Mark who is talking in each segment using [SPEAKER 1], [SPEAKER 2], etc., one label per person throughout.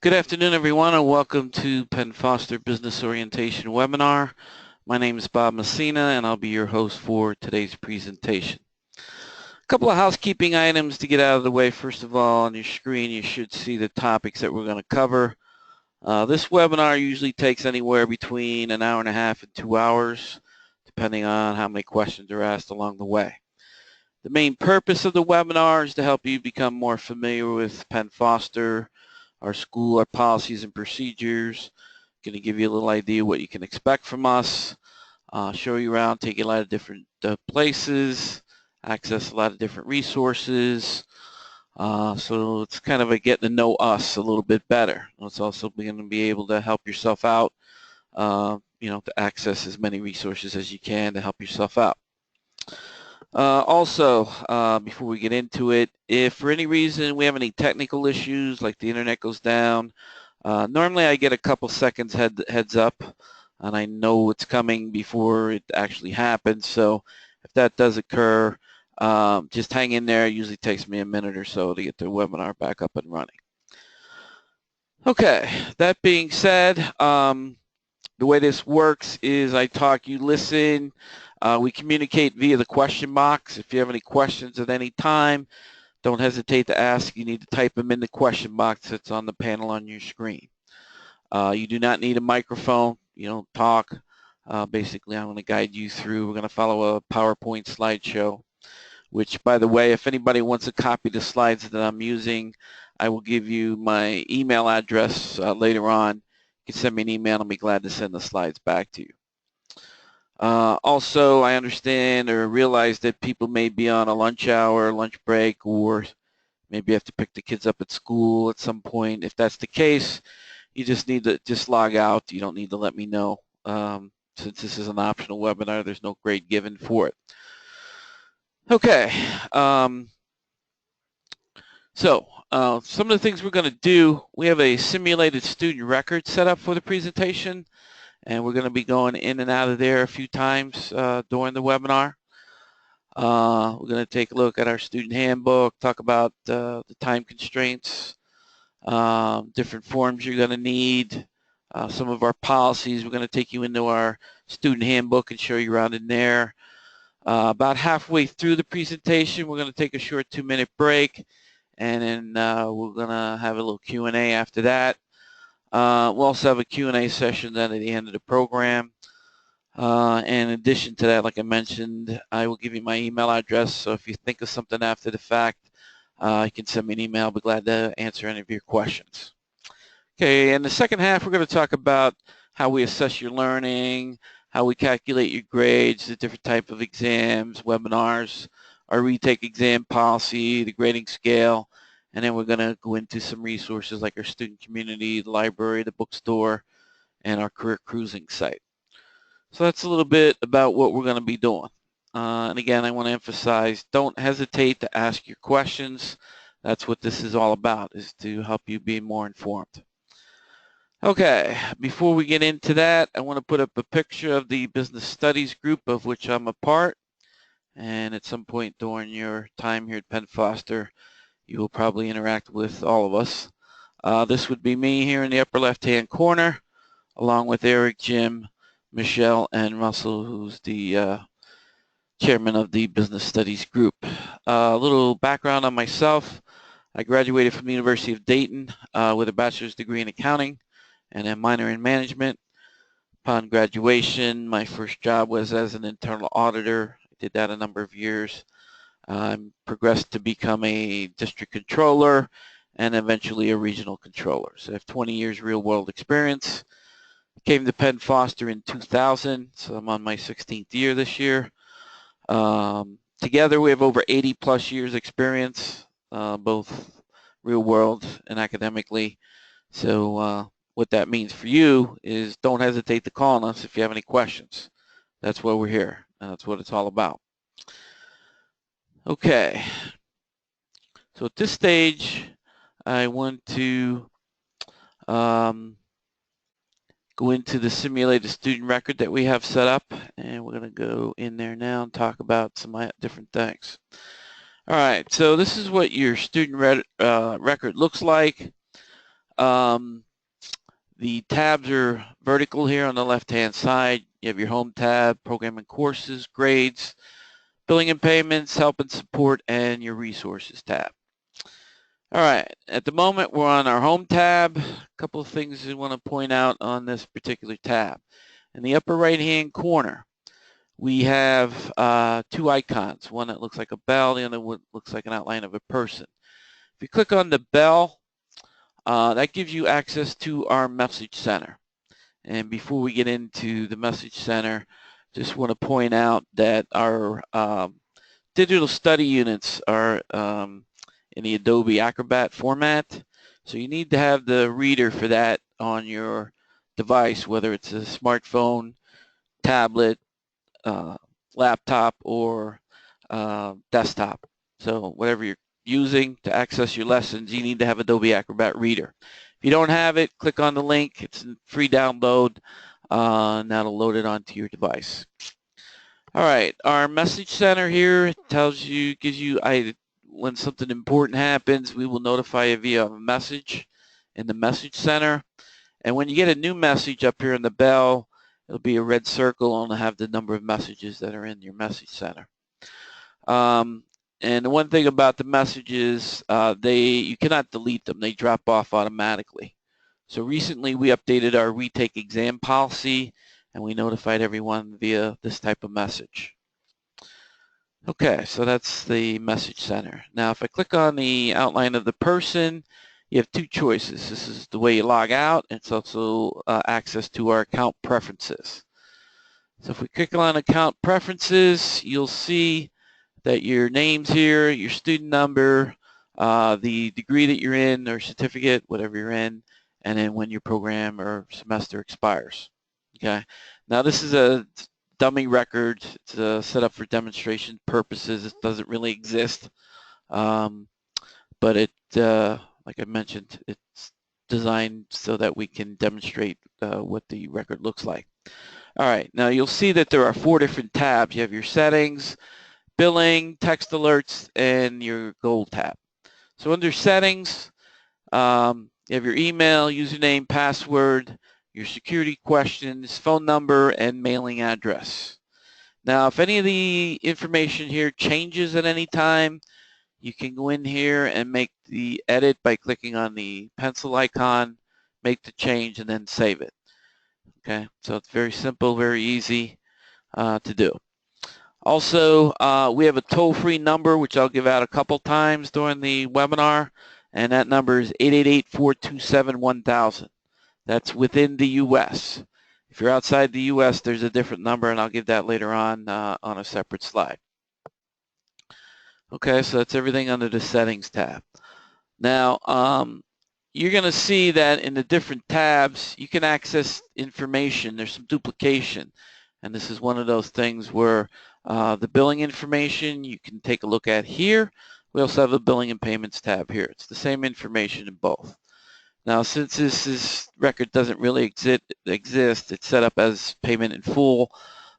[SPEAKER 1] Good afternoon, everyone, and welcome to Penn Foster Business Orientation Webinar. My name is Bob Messina, and I'll be your host for today's presentation. A couple of housekeeping items to get out of the way. First of all, on your screen, you should see the topics that we're going to cover. This webinar usually takes anywhere between an hour and a half and 2 hours, depending on how many questions are asked along the way. The main purpose of the webinar is to help you become more familiar with Penn Foster, our school, our policies and procedures. Going to give you a little idea what you can expect from us, show you around, take you a lot of different places, access a lot of different resources. So it's kind of a getting to know us a little bit better. It's also going to be able to help yourself out, to access as many resources as you can to help yourself out. Before we get into it, if for any reason we have any technical issues, like the internet goes down, normally I get a couple seconds heads up, and I know it's coming before it actually happens. So if that does occur, just hang in there. It usually takes me a minute or so to get the webinar back up and running. Okay, that being said, the way this works is I talk, you listen. We communicate via the question box. If you have any questions at any time, don't hesitate to ask. You need to type them in the question box that's on the panel on your screen. You do not need a microphone. You don't talk. Basically, I'm going to guide you through. We're going to follow a PowerPoint slideshow, which, by the way, if anybody wants a copy of the slides that I'm using, I will give you my email address later on. You can send me an email. I'll be glad to send the slides back to you. Also, I understand or realize that people may be on a lunch hour, lunch break, or maybe have to pick the kids up at school at some point. If that's the case, you just need to log out. You don't need to let me know. Since this is an optional webinar, there's no grade given for it. Okay. Some of the things we're going to do, we have a simulated student record set up for the presentation, and we're going to be going in and out of there a few times during the webinar. We're going to take a look at our student handbook, talk about the time constraints, different forms you're going to need, some of our policies. We're going to take you into our student handbook and show you around in there. About halfway through the presentation, we're going to take a short 2-minute break, and then we're going to have a little Q&A after that. We'll also have a Q&A session then at the end of the program. In addition to that, like I mentioned, I will give you my email address, so if you think of something after the fact, you can send me an email. I'll be glad to answer any of your questions. Okay, in the second half, we're going to talk about how we assess your learning, how we calculate your grades, the different type of exams, webinars, our retake exam policy, the grading scale, and then we're going to go into some resources like our student community, the library, the bookstore, and our career cruising site. So that's a little bit about what we're going to be doing. And again, I want to emphasize, don't hesitate to ask your questions. That's what this is all about, is to help you be more informed. Okay, before we get into that, I want to put up a picture of the business studies group of which I'm a part. And at some point during your time here at Penn Foster, you will probably interact with all of us. This would be me here in the upper left-hand corner, along with Eric, Jim, Michelle, and Russell, who's the chairman of the business studies group. A little background on myself. I graduated from the University of Dayton with a bachelor's degree in accounting and a minor in management. Upon graduation, my first job was as an internal auditor. I did that a number of years. I progressed to become a district controller and eventually a regional controller. So I have 20 years real-world experience. Came to Penn Foster in 2000, so I'm on my 16th year this year. Together we have over 80-plus years experience, both real-world and academically. So what that means for you is don't hesitate to call on us if you have any questions. That's why we're here, and that's what it's all about. Okay, so at this stage, I want to go into the simulated student record that we have set up, and we're going to go in there now and talk about some different things. All right, so this is what your student record looks like. The tabs are vertical here on the left-hand side. You have your home tab, program and courses, grades, billing and payments, help and support, and your resources tab. All right, at the moment we're on our home tab. A couple of things we want to point out on this particular tab. In the upper right-hand corner, we have two icons, one that looks like a bell, the other one looks like an outline of a person. If you click on the bell, that gives you access to our message center. And before we get into the message center, just want to point out that our digital study units are in the Adobe Acrobat format. So you need to have the reader for that on your device, whether it's a smartphone, tablet, laptop, or desktop. So whatever you're using to access your lessons, you need to have Adobe Acrobat Reader. If you don't have it, click on the link. It's a free download, and that'll load it onto your device. All right, our message center here gives you when something important happens, we will notify you via a message in the message center. And when you get a new message up here in the bell, it'll be a red circle and it'll have the number of messages that are in your message center. And the one thing about the messages, you cannot delete them. They drop off automatically. So recently we updated our retake exam policy and we notified everyone via this type of message. Okay, so that's the message center. Now if I click on the outline of the person, you have two choices. This is the way you log out. It's also access to our account preferences. So if we click on account preferences, you'll see that your name's here, your student number, the degree that you're in or certificate, whatever you're in, and then when your program or semester expires. Okay. Now this is a dummy record. It's set up for demonstration purposes. It doesn't really exist, but like I mentioned, it's designed so that we can demonstrate what the record looks like. All right. Now you'll see that there are 4 different tabs. You have your settings, billing, text alerts, and your goal tab. So under settings, you have your email, username, password, your security questions, phone number, and mailing address. Now, if any of the information here changes at any time, you can go in here and make the edit by clicking on the pencil icon, make the change, and then save it. Okay, so it's very simple, very easy to do. Also, we have a toll-free number, which I'll give out a couple times during the webinar, and that number is 888-427-1000. That's within the U.S. If you're outside the U.S., there's a different number, and I'll give that later on a separate slide. Okay, so that's everything under the Settings tab. Now, you're going to see that in the different tabs, you can access information. There's some duplication, and this is one of those things where the billing information you can take a look at here. We also have a billing and payments tab here. It's the same information in both. Now, since this record doesn't really exist, it's set up as payment in full.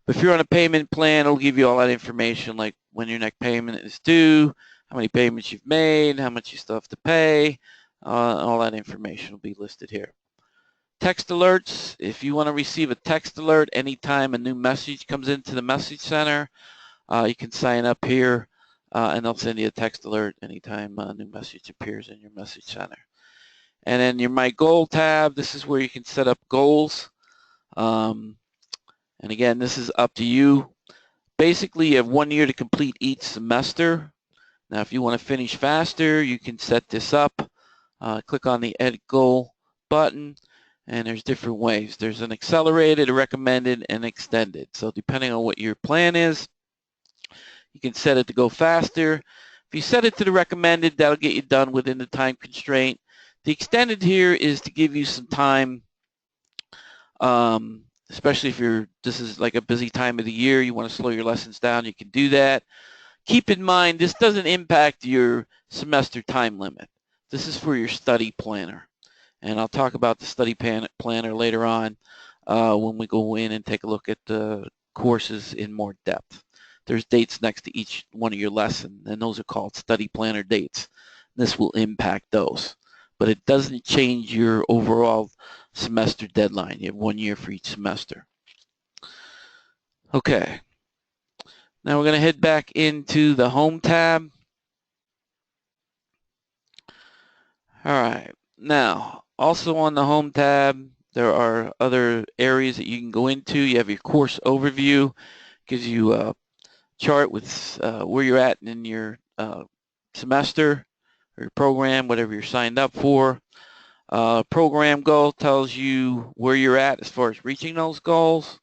[SPEAKER 1] But if you're on a payment plan, it'll give you all that information, like when your next payment is due, how many payments you've made, how much you still have to pay. All that information will be listed here. Text alerts, if you want to receive a text alert anytime a new message comes into the message center, you can sign up here and they'll send you a text alert anytime a new message appears in your message center. And then your My Goal tab, this is where you can set up goals. And again, this is up to you. Basically, you have 1 year to complete each semester. Now, if you want to finish faster, you can set this up. Click on the Edit Goal button, and there's different ways. There's an accelerated, a recommended, and extended. So depending on what your plan is, you can set it to go faster. If you set it to the recommended, that'll get you done within the time constraint. The extended here is to give you some time, especially if this is like a busy time of the year, you want to slow your lessons down, you can do that. Keep in mind, this doesn't impact your semester time limit. This is for your study planner. And I'll talk about the study planner later on when we go in and take a look at the courses in more depth. There's dates next to each one of your lessons, and those are called study planner dates. This will impact those. but it doesn't change your overall semester deadline. You have 1 year for each semester. Okay. Now we're going to head back into the Home tab. All right. Now, also on the Home tab, there are other areas that you can go into. You have your course overview, gives you a chart with where you're at in your semester or your program, whatever you're signed up for. Program goal tells you where you're at as far as reaching those goals.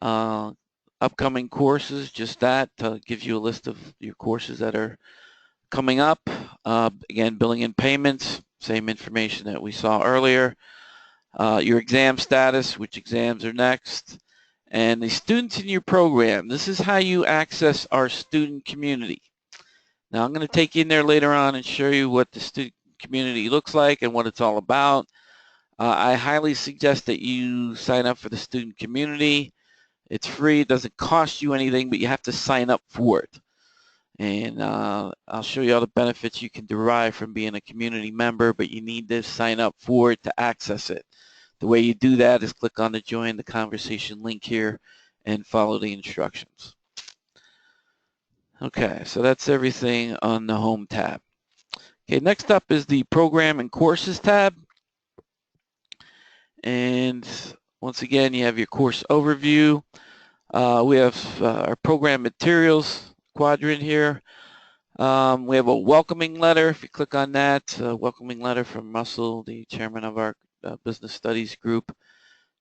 [SPEAKER 1] Upcoming courses, just that, gives you a list of your courses that are coming up. Again, billing and payments, same information that we saw earlier. Your exam status, which exams are next, and the students in your program. This is how you access our student community. Now I'm going to take you in there later on and show you what the student community looks like and what it's all about. I highly suggest that you sign up for the student community. It's free, it doesn't cost you anything, but you have to sign up for it. And I'll show you all the benefits you can derive from being a community member, but you need to sign up for it to access it. The way you do that is click on the Join the Conversation link here and follow the instructions. Okay, so that's everything on the Home tab. Okay, next up is the Program and Courses tab. And once again, you have your course overview. We have our program materials quadrant here. We have a welcoming letter. If you click on that, welcoming letter from Russell, the chairman of our business studies group.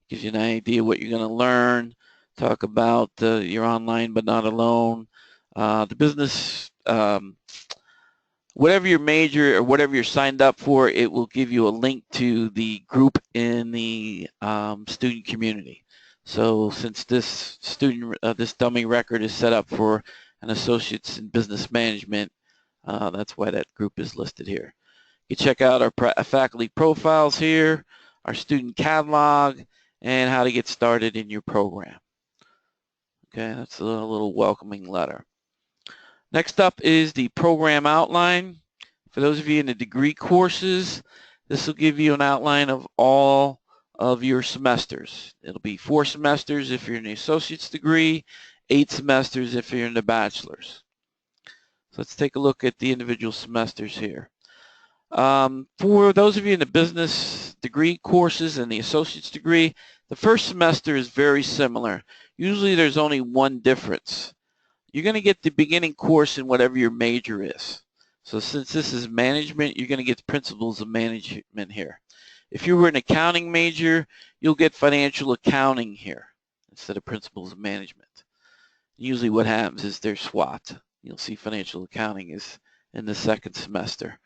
[SPEAKER 1] Gives you an idea what you're going to learn. Talk about your online but not alone. The business, whatever your major or whatever you're signed up for, it will give you a link to the group in the student community. So since this student, this dummy record is set up for an associate's in business management, that's why that group is listed here. You check out our faculty profiles here, our student catalog, and how to get started in your program. Okay, that's a little welcoming letter. Next up is the program outline. For those of you in the degree courses, this will give you an outline of all of your semesters. It'll be 4 semesters if you're in the associate's degree, 8 semesters if you're in the bachelor's. So let's take a look at the individual semesters here. For those of you in the business degree courses and the associate's degree, the first semester is very similar. Usually there's only one difference. You're going to get the beginning course in whatever your major is. So since this is management, you're going to get the principles of management here. If you were an accounting major, you'll get financial accounting here instead of principles of management. Usually what happens is they're swapped. You'll see financial accounting is in the second semester.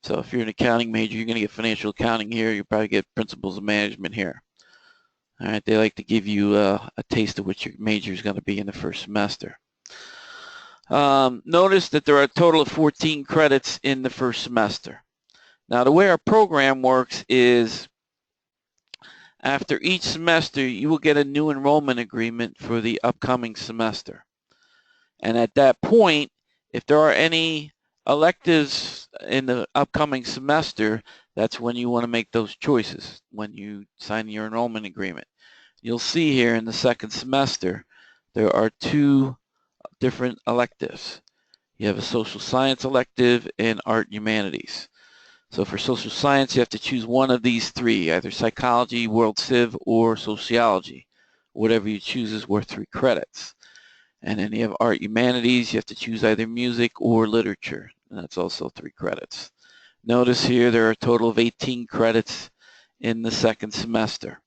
[SPEAKER 1] So if you're an accounting major, you're going to get financial accounting here. You'll probably get principles of management here. All right, they like to give you a taste of what your major is going to be in the first semester. Notice that there are a total of 14 credits in the first semester. Now, the way our program works is after each semester, you will get a new enrollment agreement for the upcoming semester. And at that point, if there are any electives in the upcoming semester, that's when you want to make those choices, when you sign your enrollment agreement. You'll see here in the second semester, there are 2 different electives. You have a social science elective and art and humanities. So for social science, you have to choose one of these 3, either psychology, world civ, or sociology. Whatever you choose is worth 3 credits. And then you have art humanities, you have to choose either music or literature, and that's also 3 credits. Notice here there are a total of 18 credits in the second semester.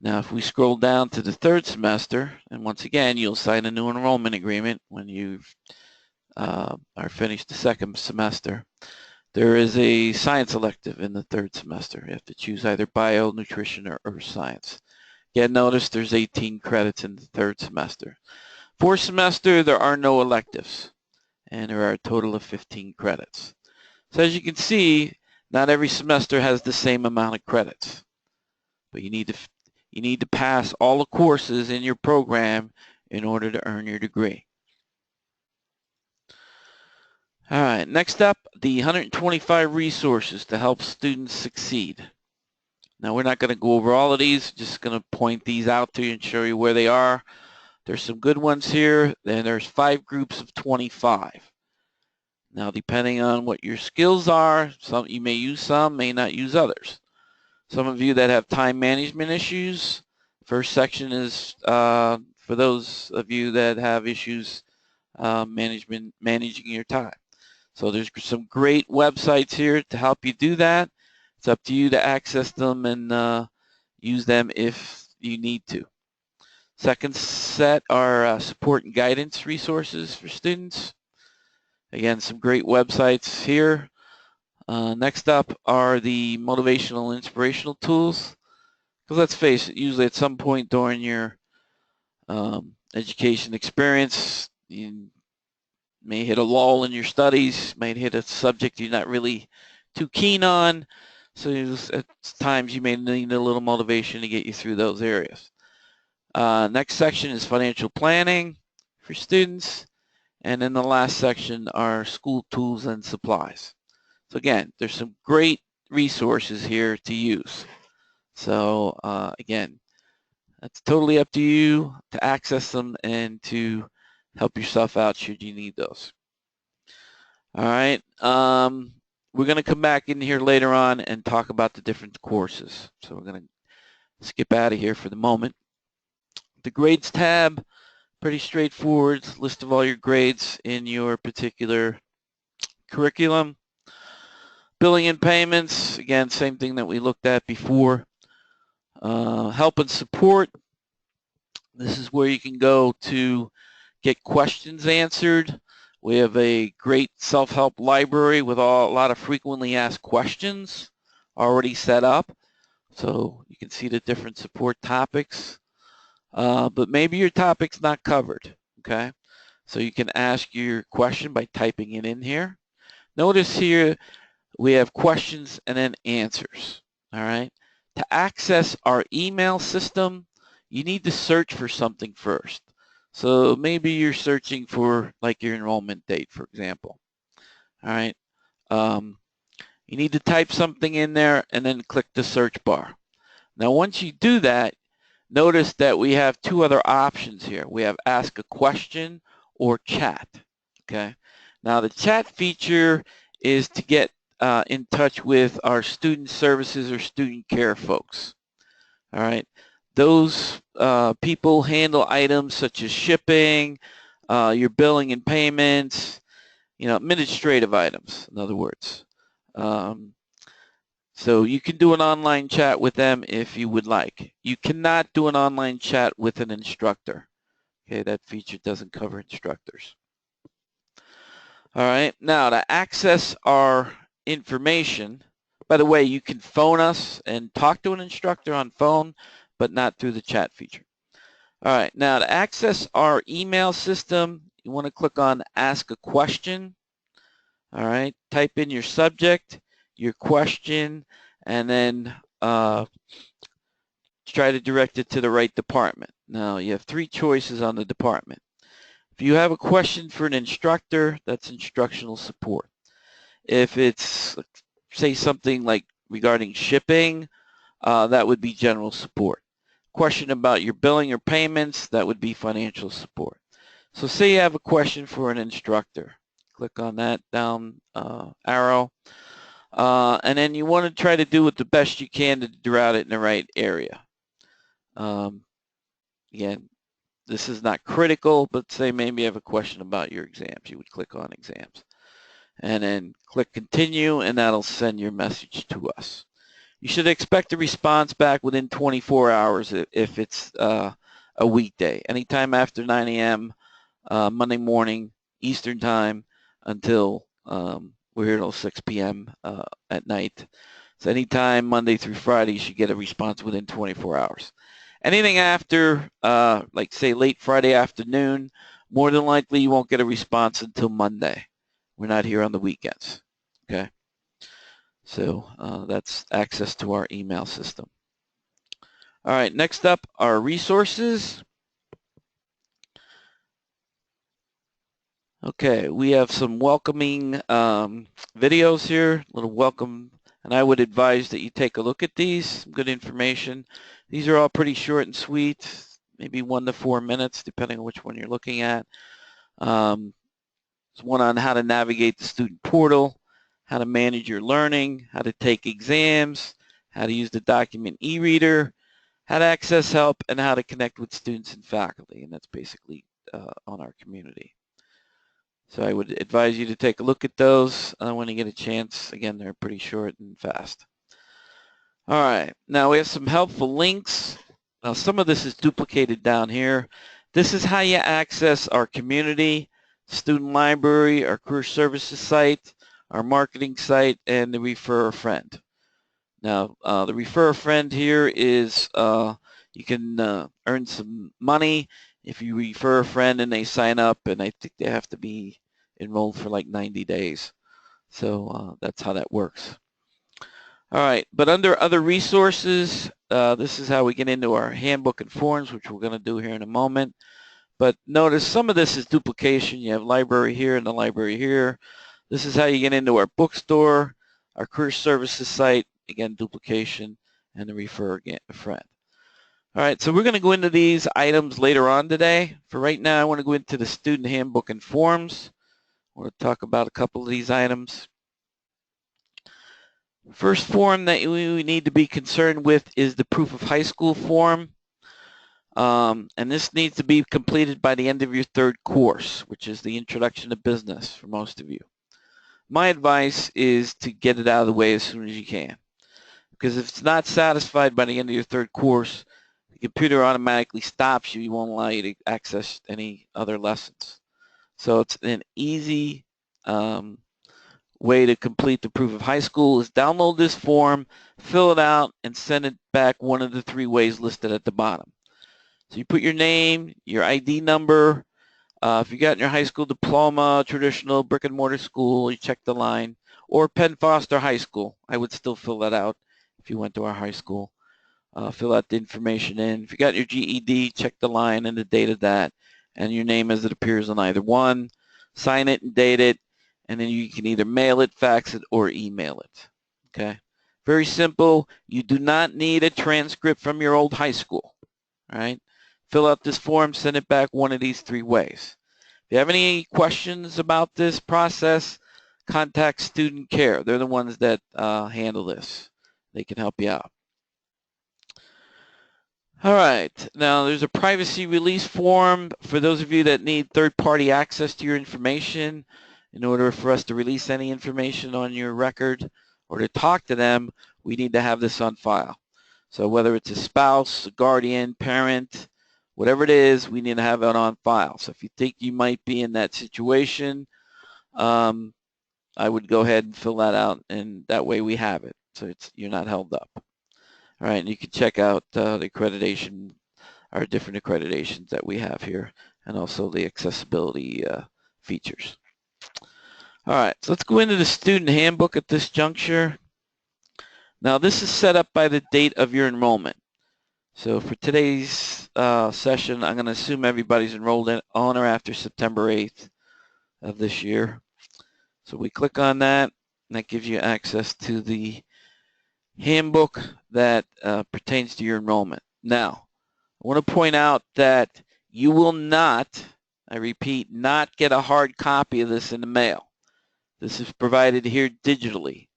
[SPEAKER 1] Now if we scroll down to the third semester, and once again you'll sign a new enrollment agreement when you are finished the second semester, there is a science elective in the third semester. You have to choose either bio, nutrition, or earth science. Again, notice there's 18 credits in the third semester. Fourth semester, there are no electives, and there are a total of 15 credits. So as you can see, not every semester has the same amount of credits, but you need to pass all the courses in your program in order to earn your degree. All right, next up, the 125 resources to help students succeed. Now, we're not going to go over all of these, just going to point these out to you and show you where they are. There's some good ones here, and there's 5 groups of 25. Now, depending on what your skills are, some you may use some, may not use others. Some of you that have time management issues, first section is for those of you that have issues managing your time. So there's some great websites here to help you do that. It's up to you to access them and use them if you need to. Second set are support and guidance resources for students. Again, some great websites here. Next up are the motivational and inspirational tools. Because let's face it, usually at some point during your education experience, you may hit a lull in your studies, may hit a subject you're not really too keen on. So at times you may need a little motivation to get you through those areas. Next section is financial planning for students. And then the last section are school tools and supplies. So again, there's some great resources here to use. So again, that's totally up to you to access them and to help yourself out should you need those. All right, we're going to come back in here later on and talk about the different courses. So we're going to skip out of here for the moment. The grades tab, pretty straightforward, list of all your grades in your particular curriculum. Billing and payments, again, same thing that we looked at before. Help and support, this is where you can go to get questions answered. We have a great self-help library with a lot of frequently asked questions already set up. So you can see the different support topics. But maybe your topic's not covered, okay? So you can ask your question by typing it in here. Notice here we have questions and then answers, all right? To access our email system, you need to search for something first. So maybe you're searching for like your enrollment date, for example, all right? You need to type something in there and then click the search bar. Now, once you do that, notice that we have 2 other options here. We have ask a question or chat, okay? Now, the chat feature is to get in touch with our student services or student care folks, all right? Those people handle items such as shipping, your billing and payments, you know, administrative items, in other words. So you can do an online chat with them if you would like. You cannot do an online chat with an instructor. Okay, that feature doesn't cover instructors. All right, now to access our information, by the way, you can phone us and talk to an instructor on phone, but not through the chat feature. All right, now to access our email system, you want to click on Ask a Question. All right, type in your subject, your question, and then try to direct it to the right department. Now, you have 3 choices on the department. If you have a question for an instructor, that's instructional support. If it's, say, something like regarding shipping, that would be general support. Question about your billing or payments, that would be financial support. So say you have a question for an instructor. Click on that down arrow. And then you want to try to do it the best you can to route it in the right area. Again, this is not critical, but say maybe you have a question about your exams. You would click on exams. And then click continue, and that'll send your message to us. You should expect a response back within 24 hours if it's a weekday. Anytime after 9 a.m. Monday morning, Eastern time, until we're here till 6 p.m. At night. So anytime Monday through Friday, you should get a response within 24 hours. Anything after, like say late Friday afternoon, more than likely you won't get a response until Monday. We're not here on the weekends, okay? So that's access to our email system. All right, next up are resources. Okay, we have some welcoming videos here, a little welcome, and I would advise that you take a look at these. Some good information. These are all pretty short and sweet, maybe 1 to 4 minutes, depending on which one you're looking at. There's one on how to navigate the student portal, how to manage your learning, how to take exams, how to use the document e-reader, how to access help, and how to connect with students and faculty, and that's basically on our community. So I would advise you to take a look at those when you get a chance. Again, they're pretty short and fast. All right, now we have some helpful links. Now some of this is duplicated down here. This is how you access our community, student library, our career services site, our marketing site, and the refer a friend. Now the refer a friend here is you can earn some money if you refer a friend and they sign up, and I think they have to be enrolled for like 90 days. So that's how that works. All right, but under other resources, this is how we get into our handbook and forms, which we're going to do here in a moment. But notice some of this is duplication. You have library here and the library here. This is how you get into our bookstore, our career services site, again, duplication, and the refer a friend. All right, so we're going to go into these items later on today. For right now, I want to go into the student handbook and forms. I want to talk about a couple of these items. First form that we need to be concerned with is the proof of high school form. And this needs to be completed by the end of your third course, which is the introduction to business for most of you. My advice is to get it out of the way as soon as you can. Because if it's not satisfied by the end of your third course, the computer automatically stops you. It won't allow you to access any other lessons. So it's an easy way to complete the proof of high school is download this form, fill it out, and send it back one of the 3 ways listed at the bottom. So you put your name, your ID number, if you got your high school diploma, traditional brick and mortar school, you check the line, or Penn Foster High School. I would still fill that out if you went to our high school. Fill out the information in. If you got your GED, check the line and the date of that, and your name as it appears on either one. Sign it and date it, and then you can either mail it, fax it, or email it. Okay? Very simple. You do not need a transcript from your old high school. All right? Fill out this form, send it back one of these 3 ways. If you have any questions about this process, contact Student Care. They're the ones that handle this. They can help you out. All right, now there's a privacy release form for those of you that need third-party access to your information. In order for us to release any information on your record or to talk to them, we need to have this on file. So whether it's a spouse, a guardian, parent, whatever it is, we need to have it on file. So if you think you might be in that situation, I would go ahead and fill that out, and that way we have it. So you're not held up. All right, and you can check out the accreditation, our different accreditations that we have here, and also the accessibility features. All right, so let's go into the student handbook at this juncture. Now this is set up by the date of your enrollment. So for today's session, I'm going to assume everybody's enrolled on or after September 8th of this year. So we click on that, and that gives you access to the handbook that pertains to your enrollment. Now, I want to point out that you will not, I repeat, not get a hard copy of this in the mail. This is provided here digitally.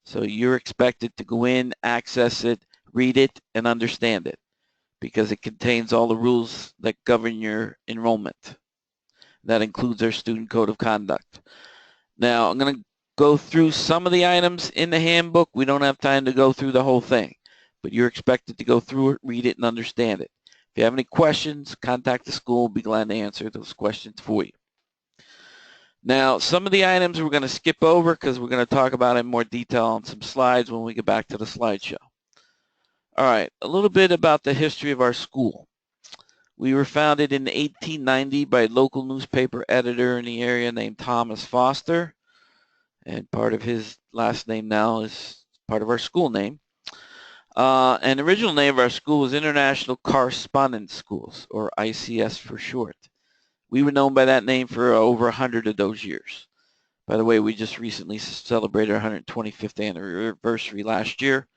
[SPEAKER 1] So you're expected to go in, access it, read it, and understand it because it contains all the rules that govern your enrollment. That includes our student code of conduct. Now, I'm going to go through some of the items in the handbook. We don't have time to go through the whole thing, but you're expected to go through it, read it, and understand it. If you have any questions, contact the school. We'll be glad to answer those questions for you. Now, some of the items we're going to skip over because we're going to talk about in more detail on some slides when we get back to the slideshow. All right, a little bit about the history of our school. We were founded in 1890 by a local newspaper editor in the area named Thomas Foster, and part of his last name now is part of our school name. And the original name of our school was International Correspondence Schools, or ICS for short. We were known by that name for over 100 of those years. By the way, we just recently celebrated our 125th anniversary last year.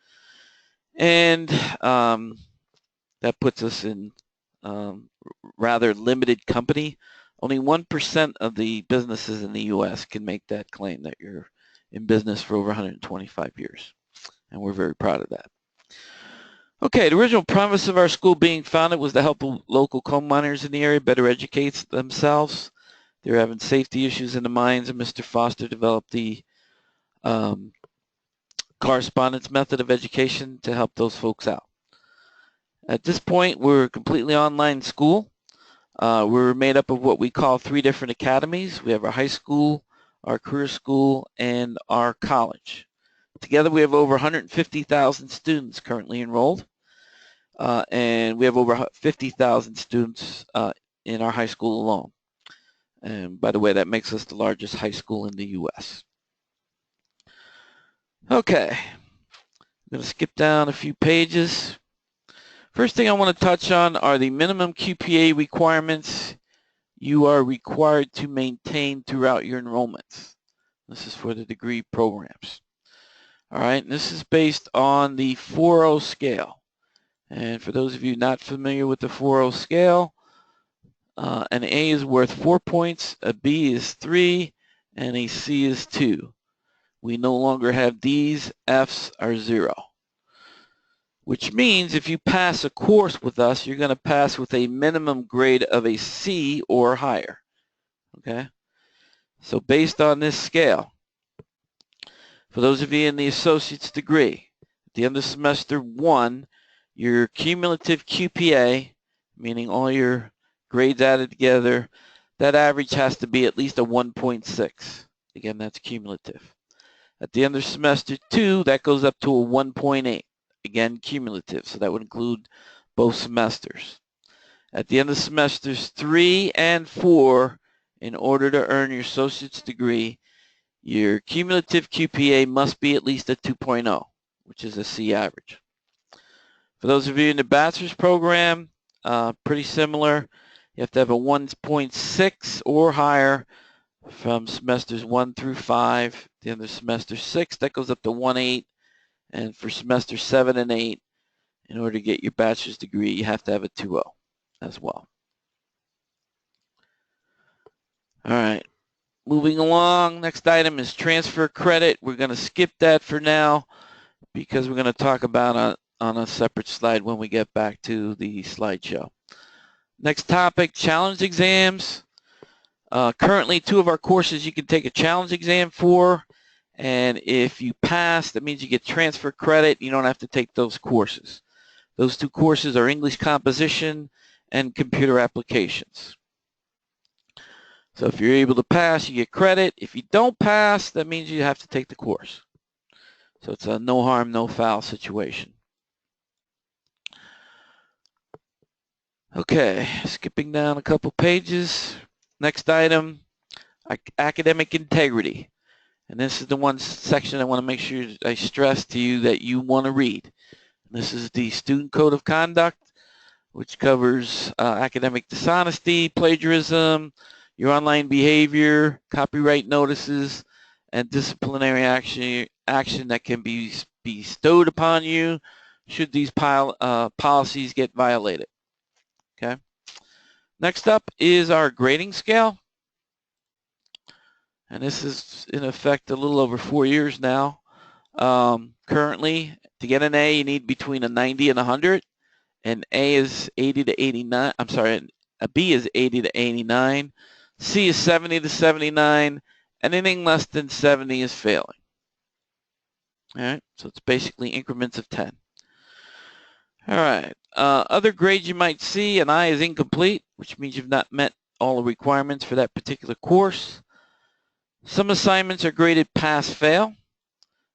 [SPEAKER 1] And that puts us in rather limited company. Only 1% of the businesses in the U.S. can make that claim that you're in business for over 125 years. And we're very proud of that. Okay, the original premise of our school being founded was to help local coal miners in the area better educate themselves. They were having safety issues in the mines, and Mr. Foster developed the correspondence method of education to help those folks out. At this point, we're a completely online school. We're made up of what we call 3 different academies. We have our high school, our career school, and our college. Together, we have over 150,000 students currently enrolled, and we have over 50,000 students in our high school alone. And by the way, that makes us the largest high school in the U.S. Okay, I'm going to skip down a few pages. First thing I want to touch on are the minimum QPA requirements you are required to maintain throughout your enrollments. This is for the degree programs. All right, and this is based on the 4.0 scale. And for those of you not familiar with the 4.0 scale, an A is worth 4 points, a B is 3, and a C is 2. We no longer have D's, F's are 0. Which means if you pass a course with us, you're going to pass with a minimum grade of a C or higher. Okay? So based on this scale, for those of you in the associate's degree, at the end of semester 1, your cumulative QPA, meaning all your grades added together, that average has to be at least a 1.6. Again, that's cumulative. At the end of semester 2, that goes up to a 1.8. Again, cumulative, so that would include both semesters. At the end of semesters 3 and 4, in order to earn your associate's degree, your cumulative QPA must be at least a 2.0, which is a C average. For those of you in the bachelor's program, pretty similar. You have to have a 1.6 or higher from semesters 1 through 5. At the end of semester 6, that goes up to 1.8. And for semester 7 and 8, in order to get your bachelor's degree, you have to have a 2.0 as well. All right, moving along. Next item is transfer credit. We're going to skip that for now because we're going to talk about on a separate slide when we get back to the slideshow. Next topic, challenge exams. Currently, 2 of our courses you can take a challenge exam for, and if you pass, that means you get transfer credit. You don't have to take those courses. Those 2 courses are English composition and computer applications. So if you're able to pass, you get credit. If you don't pass, that means you have to take the course. So it's a no harm, no foul situation. Okay, skipping down a couple pages. Next item, academic integrity. And this is the one section I want to make sure I stress to you that you want to read. This is the Student Code of Conduct, which covers academic dishonesty, plagiarism, your online behavior, copyright notices, and disciplinary action that can be bestowed upon you should these policies get violated. Okay. Next up is our grading scale. And this is in effect a little over 4 years now. Currently, to get an A, you need between a 90 and 100. An A is 80 to 89. I'm sorry, a B is 80 to 89. C is 70 to 79. Anything less than 70 is failing. All right, so it's basically increments of 10. All right, other grades you might see, an I is incomplete, which means you've not met all the requirements for that particular course. Some assignments are graded pass-fail.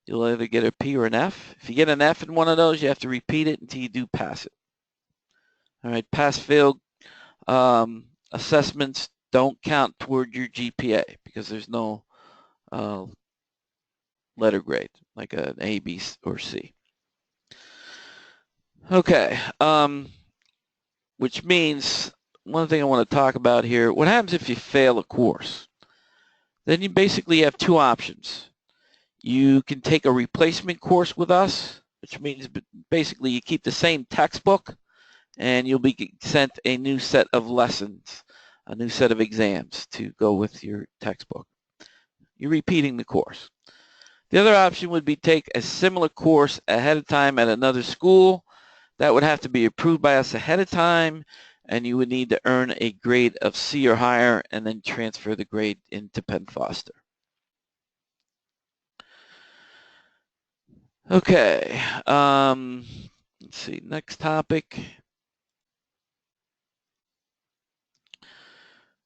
[SPEAKER 1] You'll either get a P or an F. If you get an F in one of those, you have to repeat it until you do pass it. All right, pass-fail assessments don't count toward your GPA because there's no letter grade like an A, B, or C. Okay, which means one thing I want to talk about here, what happens if you fail a course? Then you basically have two options. You can take a replacement course with us, which means basically you keep the same textbook and you'll be sent a new set of lessons, a new set of exams to go with your textbook. You're repeating the course. The other option would be take a similar course ahead of time at another school. That would have to be approved by us ahead of time, and you would need to earn a grade of C or higher and then transfer the grade into Penn Foster. Okay, let's see, next topic.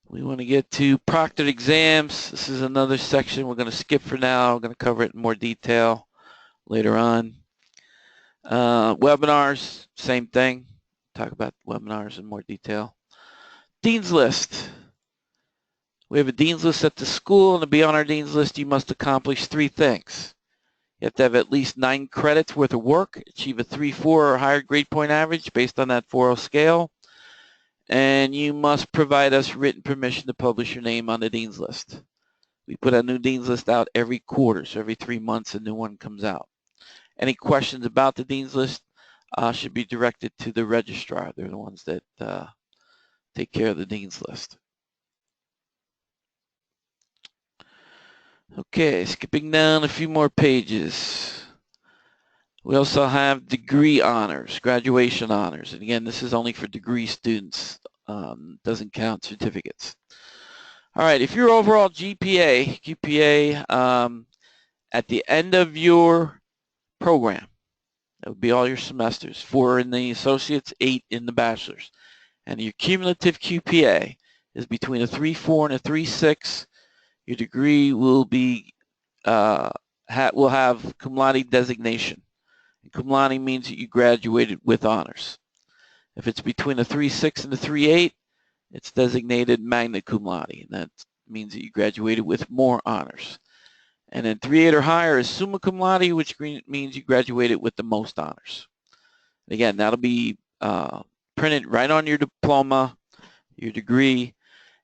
[SPEAKER 1] We want to get to Proctor Exams. This is another section we're going to skip for now. We're going to cover it in more detail later on. Webinars, same thing. Talk about webinars in more detail. Dean's List. We have a Dean's List at the school, and to be on our Dean's List, you must accomplish 3 things. You have to have at least 9 credits worth of work, achieve a 3.4 or higher grade point average based on that 4.0 scale, and you must provide us written permission to publish your name on the Dean's List. We put a new Dean's List out every quarter, so every 3 months a new one comes out. Any questions about the Dean's List should be directed to the registrar. They're the ones that take care of the Dean's List. Okay, skipping down a few more pages. We also have degree honors, graduation honors. And again, this is only for degree students. Doesn't count certificates. All right, if your overall GPA at the end of your program, that would be all your semesters, 4 in the associates, 8 in the bachelor's, and your cumulative QPA is between a 3.4 and a 3.6, your degree will be will have cum laude designation. And cum laude means that you graduated with honors. If it's between a 3.6 and a 3.8, it's designated magna cum laude, and that means that you graduated with more honors. And then 3.8 or higher is summa cum laude, which means you graduated with the most honors. Again, that'll be printed right on your diploma, your degree,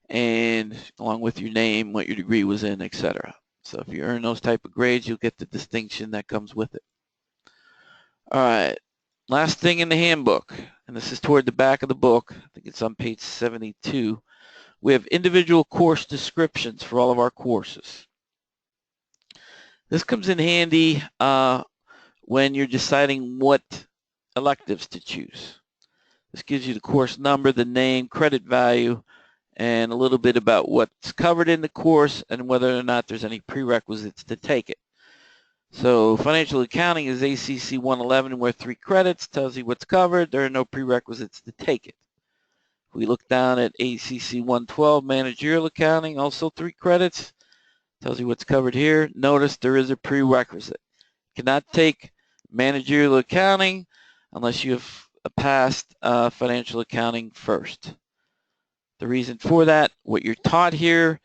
[SPEAKER 1] and along with your name, what your degree was in, etc. So if you earn those type of grades, you'll get the distinction that comes with it. All right, last thing in the handbook, and this is toward the back of the book. I think it's on page 72. We have individual course descriptions for all of our courses. This comes in handy when you're deciding what electives to choose. This gives you the course number, the name, credit value, and a little bit about what's covered in the course and whether or not there's any prerequisites to take it. So financial accounting is ACC 111 worth 3 credits, tells you what's covered. There are no prerequisites to take it. If we look down at ACC 112 managerial accounting, also 3 credits, tells you what's covered here. Notice there is a prerequisite. You cannot take managerial accounting unless you have passed financial accounting first. The reason for that, what you're taught here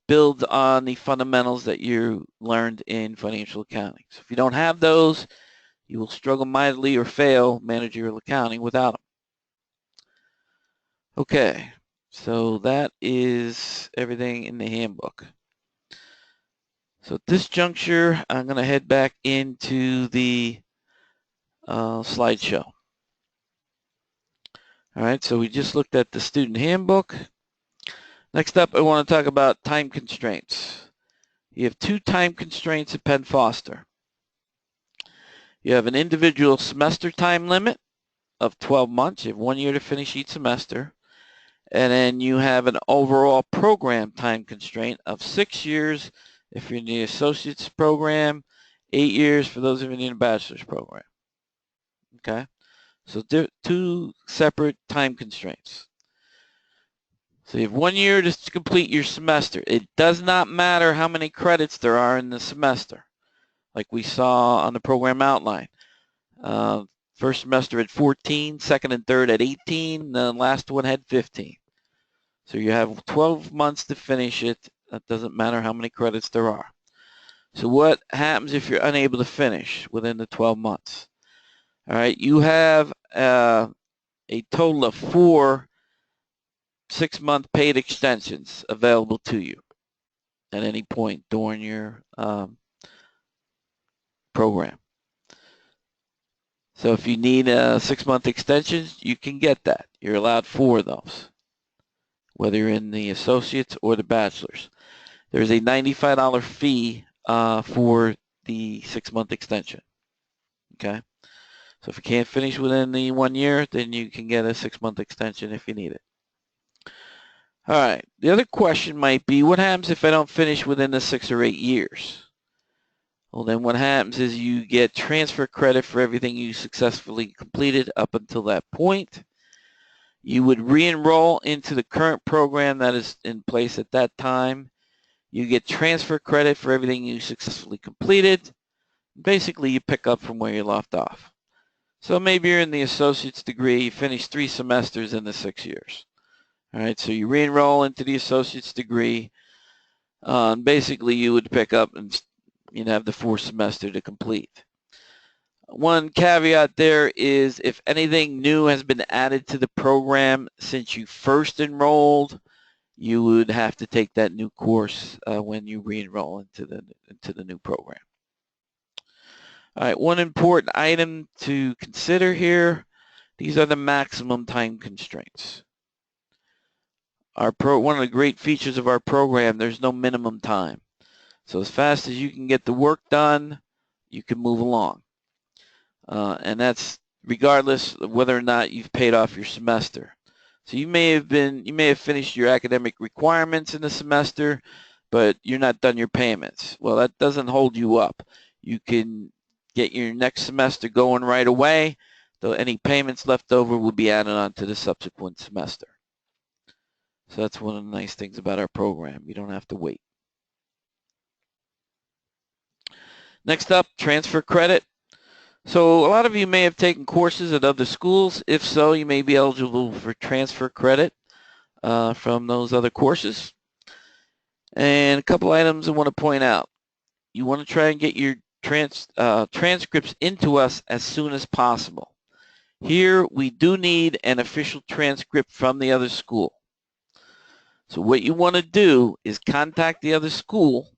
[SPEAKER 1] builds on the fundamentals that you learned in financial accounting. So if you don't have those, you will struggle mightily or fail managerial accounting without them. Okay, so that is everything in the handbook. So at this juncture, I'm going to head back into the slideshow. All right, so we just looked at the student handbook. Next up, I want to talk about time constraints. You have 2 time constraints at Penn Foster. You have an individual semester time limit of 12 months. You have 1 year to finish each semester. And then you have an overall program time constraint of 6 years if you're in the associate's program, 8 years for those of you in the bachelor's program. Okay, so 2 separate time constraints. So you have 1 year to complete your semester. It does not matter how many credits there are in the semester, like we saw on the program outline. First semester had 14, second and third had 18, the last one had 15. So you have 12 months to finish it. That doesn't matter how many credits there are. So what happens if you're unable to finish within the 12 months? All right, you have a total of 4 6-month paid extensions available to you at any point during your program. So if you need a 6-month extension, you can get that. You're allowed 4 of those, whether you're in the associates or the bachelor's. There's a $95 fee for the 6-month extension. Okay? So if you can't finish within the 1 year, then you can get a 6-month extension if you need it. All right. The other question might be, what happens if I don't finish within the 6 or 8 years? Well, then what happens is you get transfer credit for everything you successfully completed up until that point. You would re-enroll into the current program that is in place at that time. You get transfer credit for everything you successfully completed. Basically, you pick up from where you left off. So maybe you're in the associate's degree, you finish 3 semesters in the 6 years. All right, so you re-enroll into the associate's degree. Basically, you would pick up and you'd have the 4th semester to complete. One caveat there is if anything new has been added to the program since you first enrolled, you would have to take that new course when you re-enroll into the new program. All right, one important item to consider here, these are the maximum time constraints. One of the great features of our program, there's no minimum time. So as fast as you can get the work done, you can move along. And that's regardless of whether or not you've paid off your semester. So you may have finished your academic requirements in the semester, but you're not done your payments. Well, that doesn't hold you up. You can get your next semester going right away, though any payments left over will be added on to the subsequent semester. So that's one of the nice things about our program. You don't have to wait. Next up, transfer credit. So a lot of you may have taken courses at other schools. If so, you may be eligible for transfer credit from those other courses. And a couple items I want to point out. You want to try and get your transcripts into us as soon as possible. Here, we do need an official transcript from the other school. So what you want to do is contact the other school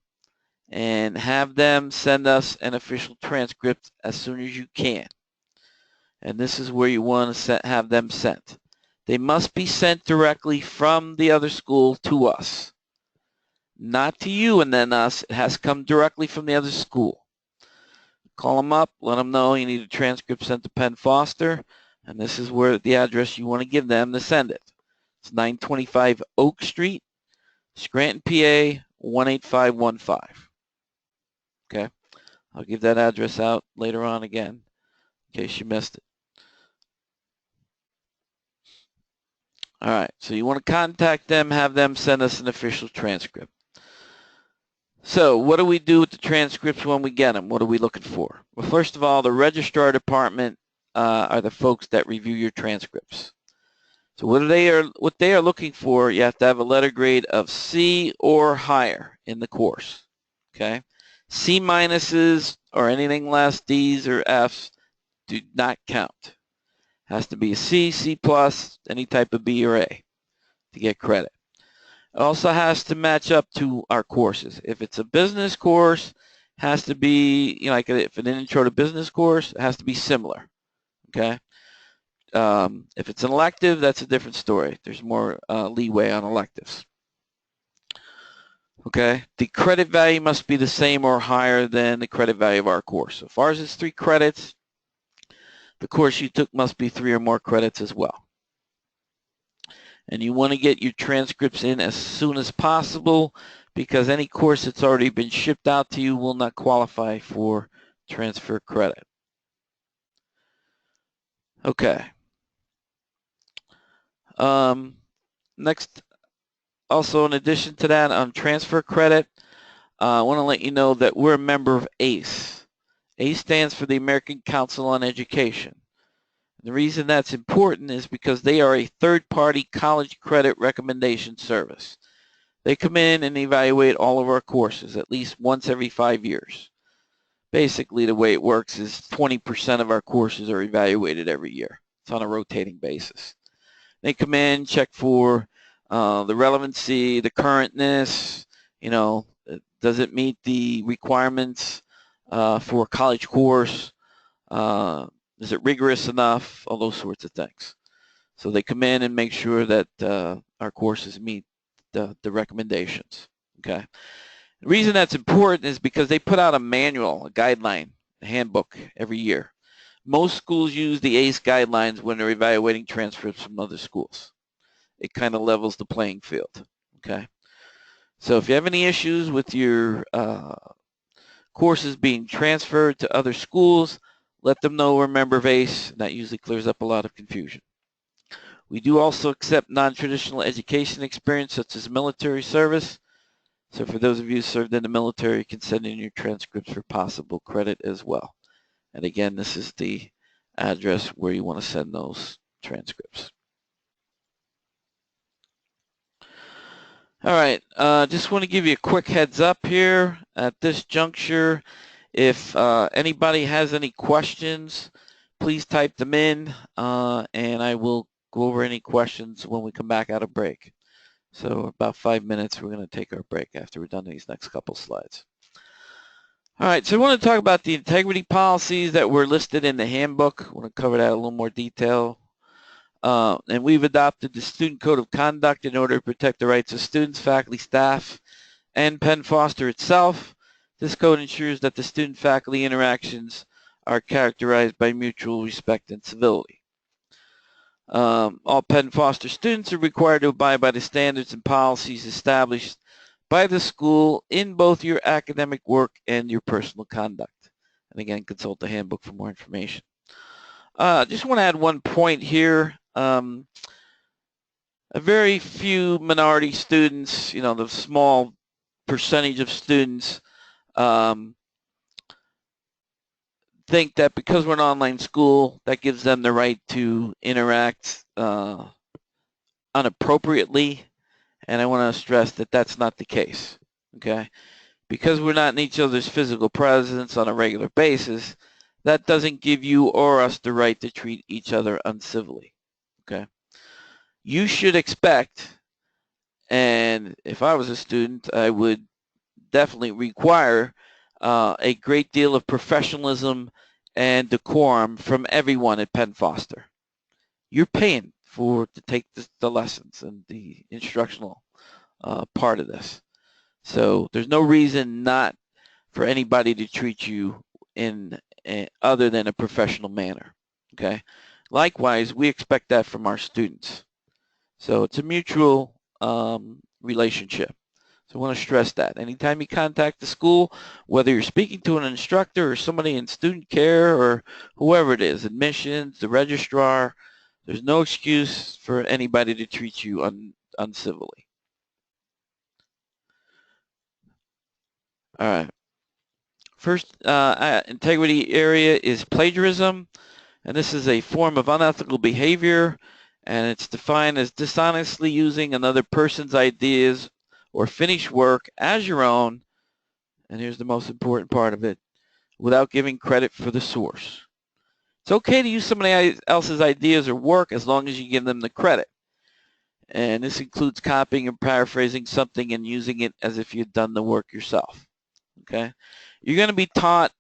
[SPEAKER 1] and have them send us an official transcript as soon as you can. And this is where you want to have them sent. They must be sent directly from the other school to us. Not to you and then us. It has to come directly from the other school. Call them up, let them know you need a transcript sent to Penn Foster, and this is where the address you want to give them to send it. It's 925 Oak Street, Scranton, PA 18515. Okay, I'll give that address out later on again in case you missed it. All right, so you want to contact them, have them send us an official transcript. So what do we do with the transcripts when we get them? What are we looking for? Well, first of all, the registrar department are the folks that review your transcripts. So what they are looking for, you have to have a letter grade of C or higher in the course. Okay, C minuses or anything less, D's or F's, do not count. Has to be a C, C plus, any type of B or A to get credit. It also has to match up to our courses. If it's a business course, has to be, like if an intro to business course, it has to be similar. Okay. If it's an elective, that's a different story. There's more leeway on electives. Okay, the credit value must be the same or higher than the credit value of our course. So if ours is 3 credits, the course you took must be 3 or more credits as well. And you want to get your transcripts in as soon as possible because any course that's already been shipped out to you will not qualify for transfer credit. Okay. Next, also in addition to that, on transfer credit, I want to let you know that we're a member of ACE. ACE stands for the American Council on Education. The reason that's important is because they are a third-party college credit recommendation service. They come in and evaluate all of our courses at least once every 5 years. Basically, the way it works is 20% of our courses are evaluated every year. It's on a rotating basis. They come in, check for the relevancy, the currentness, does it meet the requirements for a college course? Is it rigorous enough? All those sorts of things. So they come in and make sure that our courses meet the recommendations. Okay. The reason that's important is because they put out a manual, a guideline, a handbook every year. Most schools use the ACE guidelines when they're evaluating transcripts from other schools. It kind of levels the playing field. Okay. So if you have any issues with your courses being transferred to other schools, let them know we're a member of ACE. That usually clears up a lot of confusion. We do also accept non-traditional education experience such as military service. So for those of you who served in the military, you can send in your transcripts for possible credit as well. And again, this is the address where you want to send those transcripts. All right, just want to give you a quick heads up here at this juncture. If anybody has any questions, please type them in, and I will go over any questions when we come back out of break. So about 5 minutes, we're going to take our break after we're done these next couple slides. All right, so I want to talk about the integrity policies that were listed in the handbook. I want to cover that in a little more detail. And we've adopted the Student Code of Conduct in order to protect the rights of students, faculty, staff, and Penn Foster itself. This code ensures that the student-faculty interactions are characterized by mutual respect and civility. All Penn Foster students are required to abide by the standards and policies established by the school in both your academic work and your personal conduct. And again, consult the handbook for more information. Just want to add one point here. A very few minority students, the small percentage of students think that because we're an online school, that gives them the right to interact unappropriately. And I want to stress that that's not the case, okay? Because we're not in each other's physical presence on a regular basis, that doesn't give you or us the right to treat each other uncivilly, okay? You should expect, and if I was a student, I would definitely require a great deal of professionalism and decorum from everyone at Penn Foster. You're paying to take the lessons and the instructional part of this. So there's no reason not for anybody to treat you in other than a professional manner, okay? Likewise, we expect that from our students. So it's a mutual relationship. So I want to stress that. Anytime you contact the school, whether you're speaking to an instructor or somebody in student care or whoever it is, admissions, the registrar, there's no excuse for anybody to treat you uncivilly. All right. First integrity area is plagiarism, and this is a form of unethical behavior, and it's defined as dishonestly using another person's ideas or finished work as your own, and here's the most important part of it, without giving credit for the source. It's okay to use somebody else's ideas or work as long as you give them the credit. And this includes copying and paraphrasing something and using it as if you'd done the work yourself. Okay? You're going to be taught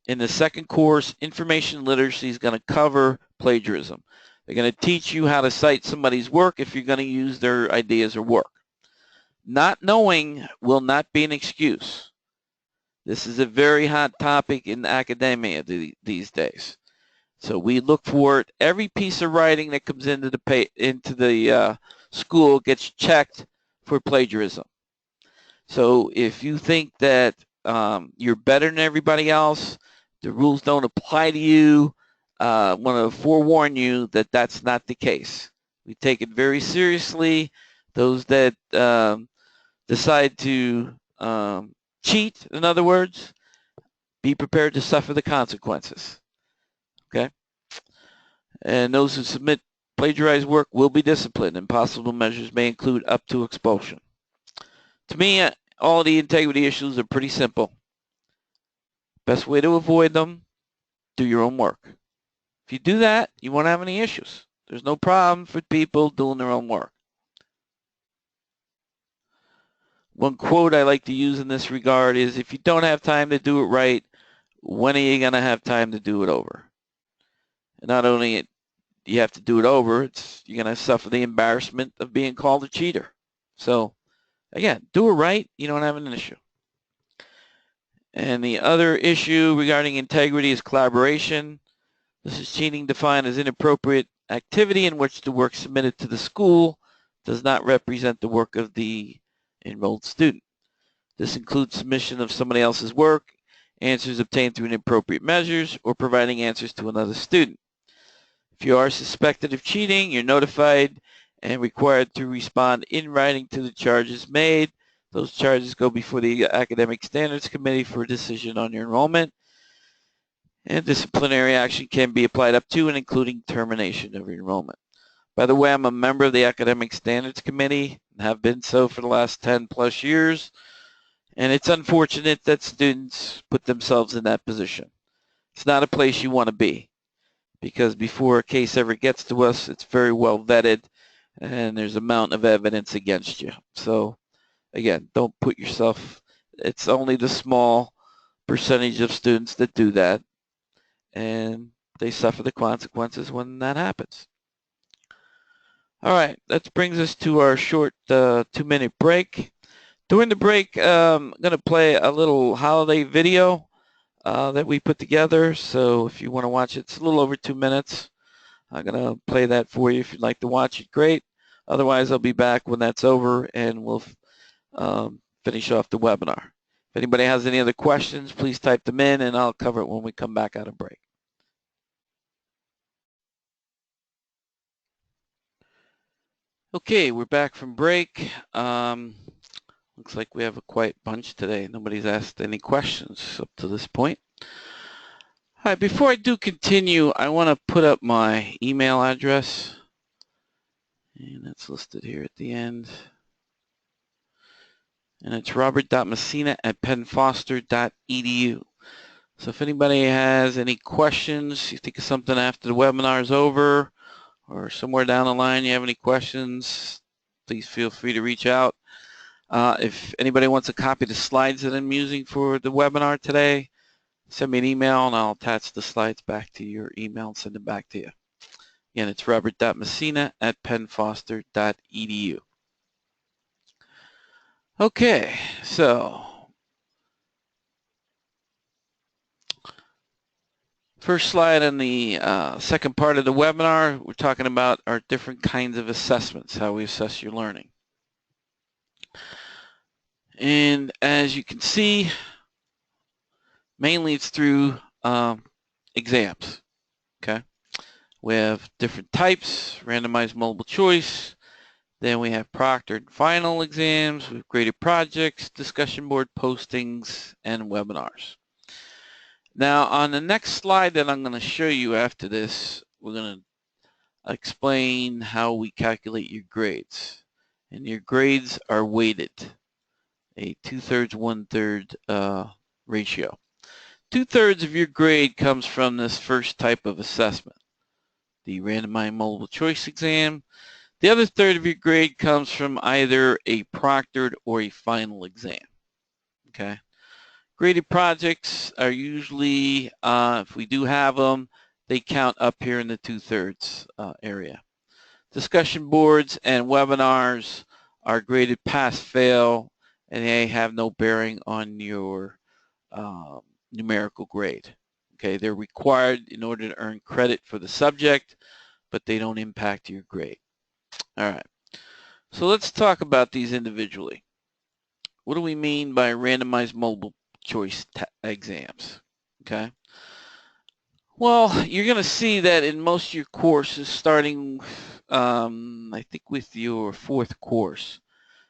[SPEAKER 1] in the second course, information literacy is going to cover plagiarism. They're going to teach you how to cite somebody's work if you're going to use their ideas or work. Not knowing will not be an excuse. This is a very hot topic in academia these days. So we look for it. Every piece of writing that comes into the school gets checked for plagiarism. So if you think that you're better than everybody else, the rules don't apply to you, I want to forewarn you that that's not the case. We take it very seriously. Those that decide to cheat, in other words, be prepared to suffer the consequences. Okay? And those who submit plagiarized work will be disciplined, and possible measures may include up to expulsion. To me, all the integrity issues are pretty simple. Best way to avoid them, do your own work. If you do that, you won't have any issues. There's no problem for people doing their own work. One quote I like to use in this regard is, if you don't have time to do it right, when are you going to have time to do it over? And not only you have to do it over, you're going to suffer the embarrassment of being called a cheater. So again, do it right, you don't have an issue. And the other issue regarding integrity is collaboration. This is cheating defined as inappropriate activity in which the work submitted to the school does not represent the work of the enrolled student. This includes submission of somebody else's work, answers obtained through inappropriate measures, or providing answers to another student. If you are suspected of cheating, you're notified and required to respond in writing to the charges made. Those charges go before the Academic Standards Committee for a decision on your enrollment. And disciplinary action can be applied up to and including termination of your enrollment. By the way, I'm a member of the Academic Standards Committee and have been so for the last 10 plus years. And it's unfortunate that students put themselves in that position. It's not a place you want to be, because before a case ever gets to us, it's very well vetted and there's a mountain of evidence against you. So again, don't put yourself, it's only the small percentage of students that do that, and they suffer the consequences when that happens. All right, that brings us to our short 2-minute break. During the break, I'm going to play a little holiday video that we put together. So if you want to watch it, it's a little over 2 minutes. I'm going to play that for you. If you'd like to watch it, great. Otherwise, I'll be back when that's over and we'll finish off the webinar. If anybody has any other questions, please type them in and I'll cover it when we come back out of break. Okay, we're back from break. Looks like we have a quiet bunch today. Nobody's asked any questions up to this point. All right, before I do continue, I want to put up my email address. And it's listed here at the end. And it's robert.messina@pennfoster.edu. So if anybody has any questions, you think of something after the webinar is over, or somewhere down the line you have any questions, please feel free to reach out. If anybody wants a copy of the slides that I'm using for the webinar today, send me an email and I'll attach the slides back to your email and send them back to you. Again, it's robert.messina@pennfoster.edu. Okay, so first slide on the second part of the webinar, we're talking about our different kinds of assessments, how we assess your learning. And as you can see, mainly it's through exams, okay? We have different types, randomized multiple choice, then we have proctored and final exams, we have graded projects, discussion board postings, and webinars. Now on the next slide that I'm going to show you after this, we're going to explain how we calculate your grades. And your grades are weighted, a 2/3, 1/3 ratio. 2/3 of your grade comes from this first type of assessment, the randomized multiple choice exam. The other 1/3 of your grade comes from either a proctored or a final exam. Okay. Graded projects are usually, if we do have them, they count up here in the 2/3 area. Discussion boards and webinars are graded pass-fail, and they have no bearing on your numerical grade. Okay, they're required in order to earn credit for the subject, but they don't impact your grade. All right, so let's talk about these individually. What do we mean by randomized multiple choice exams? Okay. Well, you're going to see that in most of your courses, starting, I think, with your 4th course.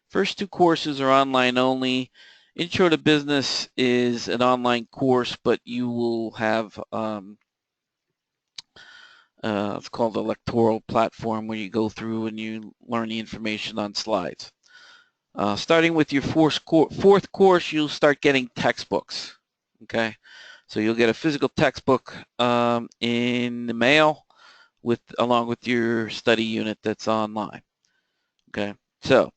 [SPEAKER 1] First 2 courses are online only. Intro to Business is an online course, but you will have, it's called a lectoral platform, where you go through and you learn the information on slides. Starting with your 4th course, you'll start getting textbooks, okay? So you'll get a physical textbook in the mail along with your study unit that's online, okay? So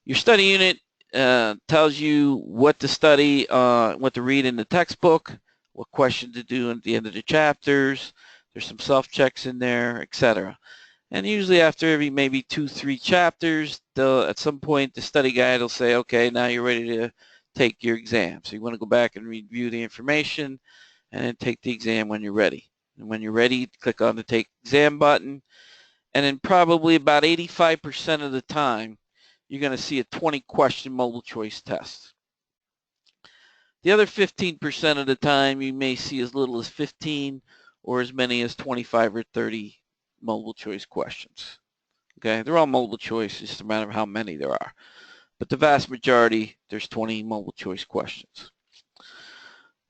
[SPEAKER 1] your study unit tells you what to study, what to read in the textbook, what questions to do at the end of the chapters. There's some self-checks in there, etc. And usually after every maybe 2-3 chapters, at some point the study guide will say, okay, now you're ready to take your exam. So you want to go back and review the information and then take the exam when you're ready. And when you're ready, click on the Take Exam button. And then probably about 85% of the time, you're going to see a 20-question multiple choice test. The other 15% of the time, you may see as little as 15 or as many as 25 or 30 multiple choice questions. Okay, they're all multiple choice, it's just a matter of how many there are. But the vast majority, there's 20 multiple choice questions.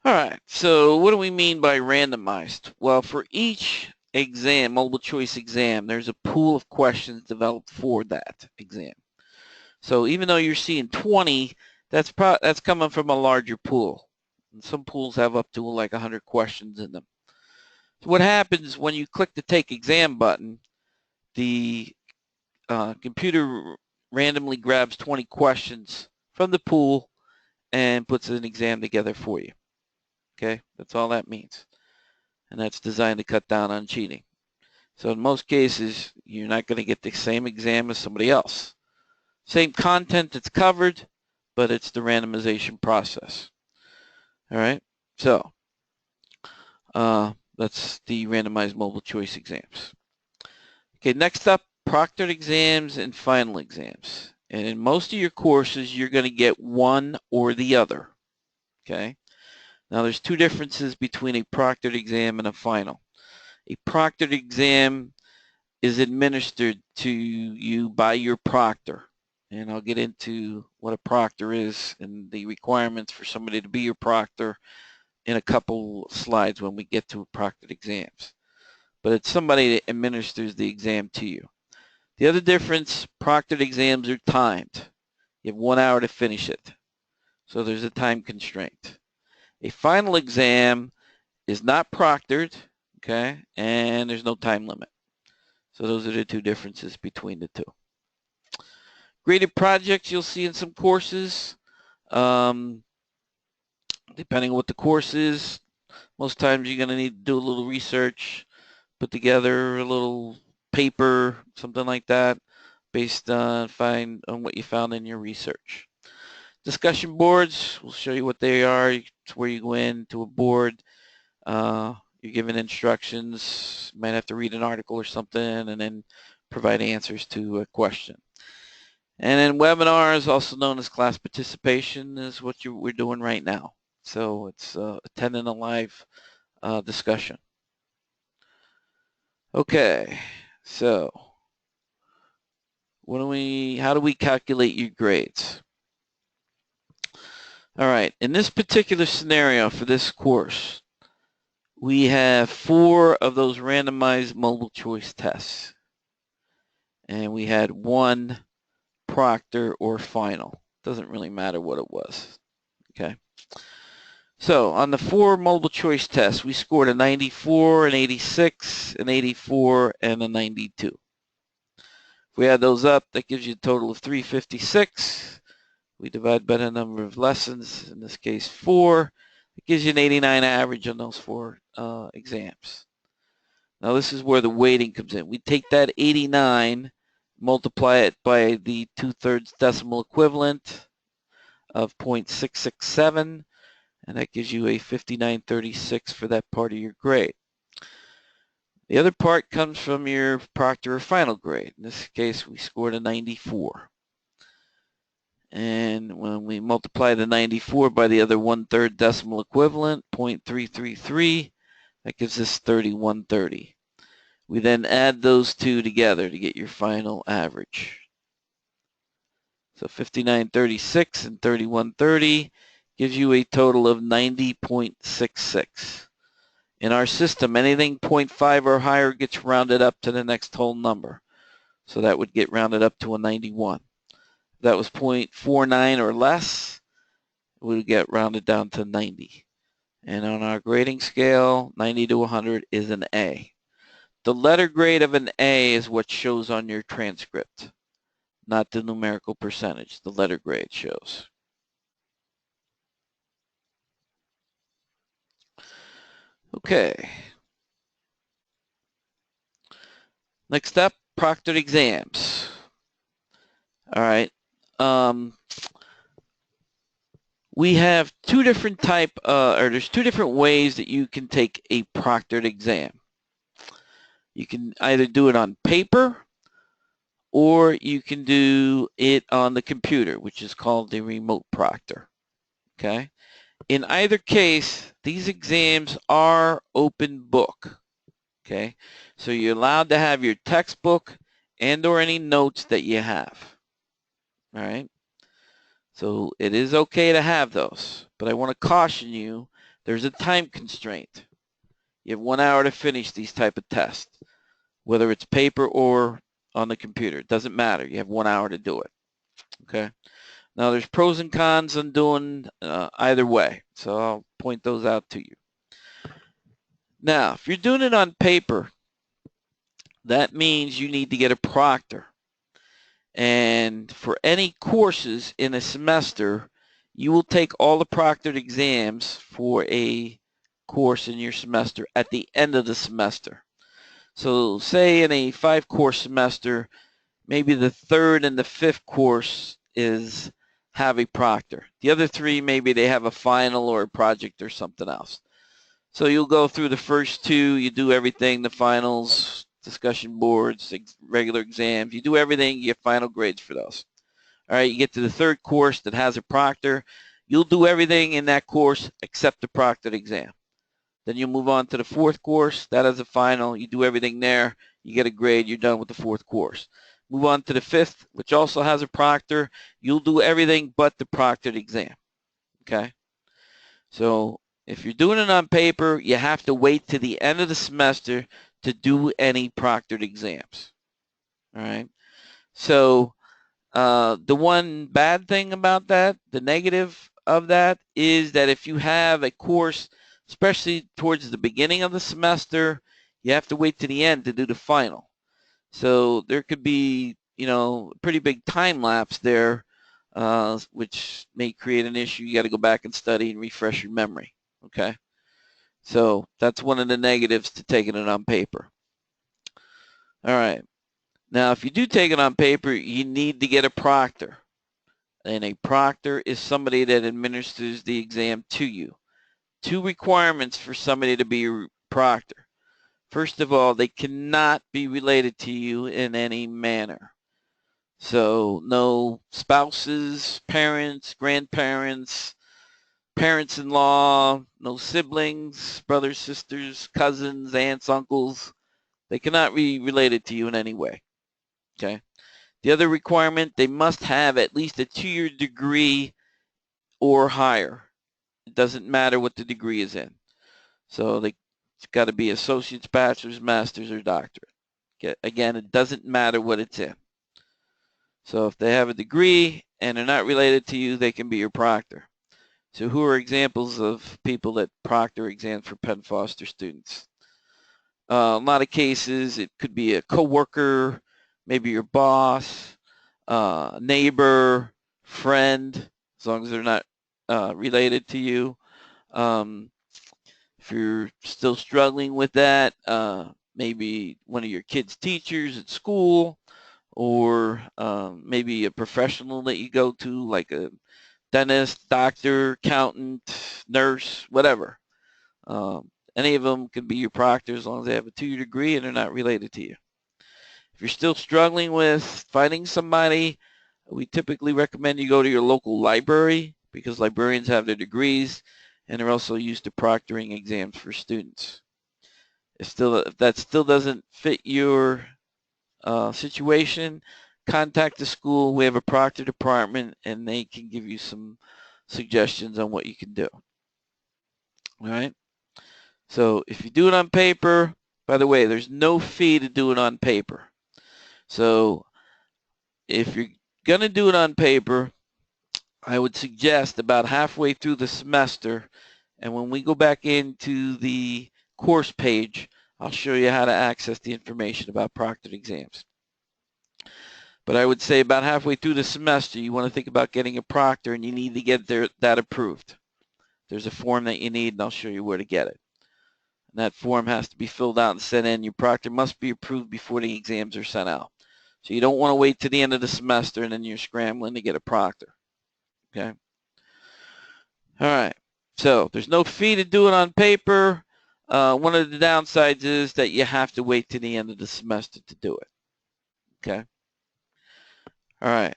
[SPEAKER 1] All right, so what do we mean by randomized? Well, for each exam, multiple choice exam, there's a pool of questions developed for that exam. So even though you're seeing 20, that's coming from a larger pool. And some pools have up to like 100 questions in them. So what happens when you click the Take Exam button, the computer randomly grabs 20 questions from the pool and puts an exam together for you. Okay, that's all that means. And that's designed to cut down on cheating. So in most cases, you're not going to get the same exam as somebody else. Same content that's covered, but it's the randomization process. All right, so that's the randomized multiple choice exams. Okay, next up, proctored exams and final exams. And in most of your courses, you're going to get one or the other. Okay, now there's two differences between a proctored exam and a final. A proctored exam is administered to you by your proctor. And I'll get into what a proctor is and the requirements for somebody to be your proctor in a couple slides when we get to proctored exams. But it's somebody that administers the exam to you. The other difference, proctored exams are timed. You have 1 hour to finish it. So there's a time constraint. A final exam is not proctored, okay, and there's no time limit. So those are the two differences between the two. Graded projects you'll see in some courses. Depending on what the course is, most times you're going to need to do a little research, put together a little paper, something like that, based on what you found in your research. Discussion boards, we'll show you what they are. It's where you go into a board, you're given instructions, you might have to read an article or something, and then provide answers to a question. And then webinars, also known as class participation, is what we're doing right now. So it's attending a live discussion. Okay, so how do we calculate your grades? All right, in this particular scenario for this course, we have 4 of those randomized multiple choice tests. And we had 1 proctor or final. Doesn't really matter what it was. Okay. So on the 4 multiple choice tests, we scored a 94, an 86, an 84, and a 92. If we add those up, that gives you a total of 356. We divide by the number of lessons, in this case 4. It gives you an 89 average on those 4 exams. Now this is where the weighting comes in. We take that 89, multiply it by the 2/3 decimal equivalent of 0.667, and that gives you a 59.36 for that part of your grade. The other part comes from your proctor or final grade. In this case, we scored a 94. And when we multiply the 94 by the other 1/3 decimal equivalent, 0.333, that gives us 3130. We then add those two together to get your final average. So 59.36 and 31.30 gives you a total of 90.66. In our system, anything 0.5 or higher gets rounded up to the next whole number. So that would get rounded up to a 91. If that was 0.49 or less, it would get rounded down to 90. And on our grading scale, 90 to 100 is an A. The letter grade of an A is what shows on your transcript. not the numerical percentage, the letter grade shows. Okay. Next up, Proctor Exams. All right. We have two different there's two different ways that you can take a proctored exam. You can either do it on paper or you can do it on the computer, which is called the remote proctor. Okay. In either case, these exams are open book. Okay. So you're allowed to have your textbook and or any notes that you have. All right. So it is okay to have those, but I want to caution you, there's a time constraint. You have 1 hour to finish these type of tests, whether it's paper or on the computer. It doesn't matter. You have 1 hour to do it. Okay. Now there's pros and cons on doing either way, so I'll point those out to you. Now, if you're doing it on paper, that means you need to get a proctor. And for any courses in a semester, you will take all the proctored exams for a course in your semester at the end of the semester. So say in a 5-course semester, maybe the 3rd and the 5th course have a proctor. The other 3, maybe they have a final or a project or something else. So you'll go through the first 2, you do everything, the finals, discussion boards, regular exams. You do everything, you get final grades for those. All right, you get to the 3rd course that has a proctor. You'll do everything in that course except the proctored exam. Then you move on to the 4th course. That has a final. You do everything there. You get a grade. You're done with the 4th course. Move on to the 5th, which also has a proctor. You'll do everything but the proctored exam. Okay? So if you're doing it on paper, you have to wait to the end of the semester to do any proctored exams. All right. So the one bad thing about that, the negative of that, is that if you have a course, especially towards the beginning of the semester, you have to wait to the end to do the final. So there could be, a pretty big time lapse there, which may create an issue. You got to go back and study and refresh your memory. Okay. So that's one of the negatives to taking it on paper. All right. Now, if you do take it on paper, you need to get a proctor. And a proctor is somebody that administers the exam to you. 2 requirements for somebody to be a proctor. First of all, they cannot be related to you in any manner. So no spouses, parents, grandparents, parents-in-law, no siblings, brothers, sisters, cousins, aunts, uncles. They cannot be related to you in any way. Okay. The other requirement, they must have at least a 2-year degree or higher. It doesn't matter what the degree is in. So it's got to be associate's, bachelor's, master's, or doctorate. Okay. Again, it doesn't matter what it's in. So if they have a degree and they're not related to you, they can be your proctor. So who are examples of people that proctor exams for Penn Foster students? A lot of cases, it could be a coworker, maybe your boss, neighbor, friend, as long as they're not related to you. If you're still struggling with that, maybe one of your kids' teachers at school, or maybe a professional that you go to, like a dentist, doctor, accountant, nurse, whatever. Any of them can be your proctor as long as they have a 2-year degree and they're not related to you. If you're still struggling with finding somebody, we typically recommend you go to your local library, because librarians have their degrees and they're also used to proctoring exams for students. If that still doesn't fit your situation, contact the school. We have a proctor department and they can give you some suggestions on what you can do. All right. So if you do it on paper, by the way, there's no fee to do it on paper. So if you're going to do it on paper, I would suggest about halfway through the semester, and when we go back into the course page, I'll show you how to access the information about proctored exams. But I would say about halfway through the semester, you want to think about getting a proctor, and you need to get that approved. There's a form that you need, and I'll show you where to get it. And that form has to be filled out and sent in. Your proctor must be approved before the exams are sent out. So you don't want to wait to the end of the semester and then you're scrambling to get a proctor. Okay. All right. So there's no fee to do it on paper. One of the downsides is that you have to wait to the end of the semester to do it. Okay. All right.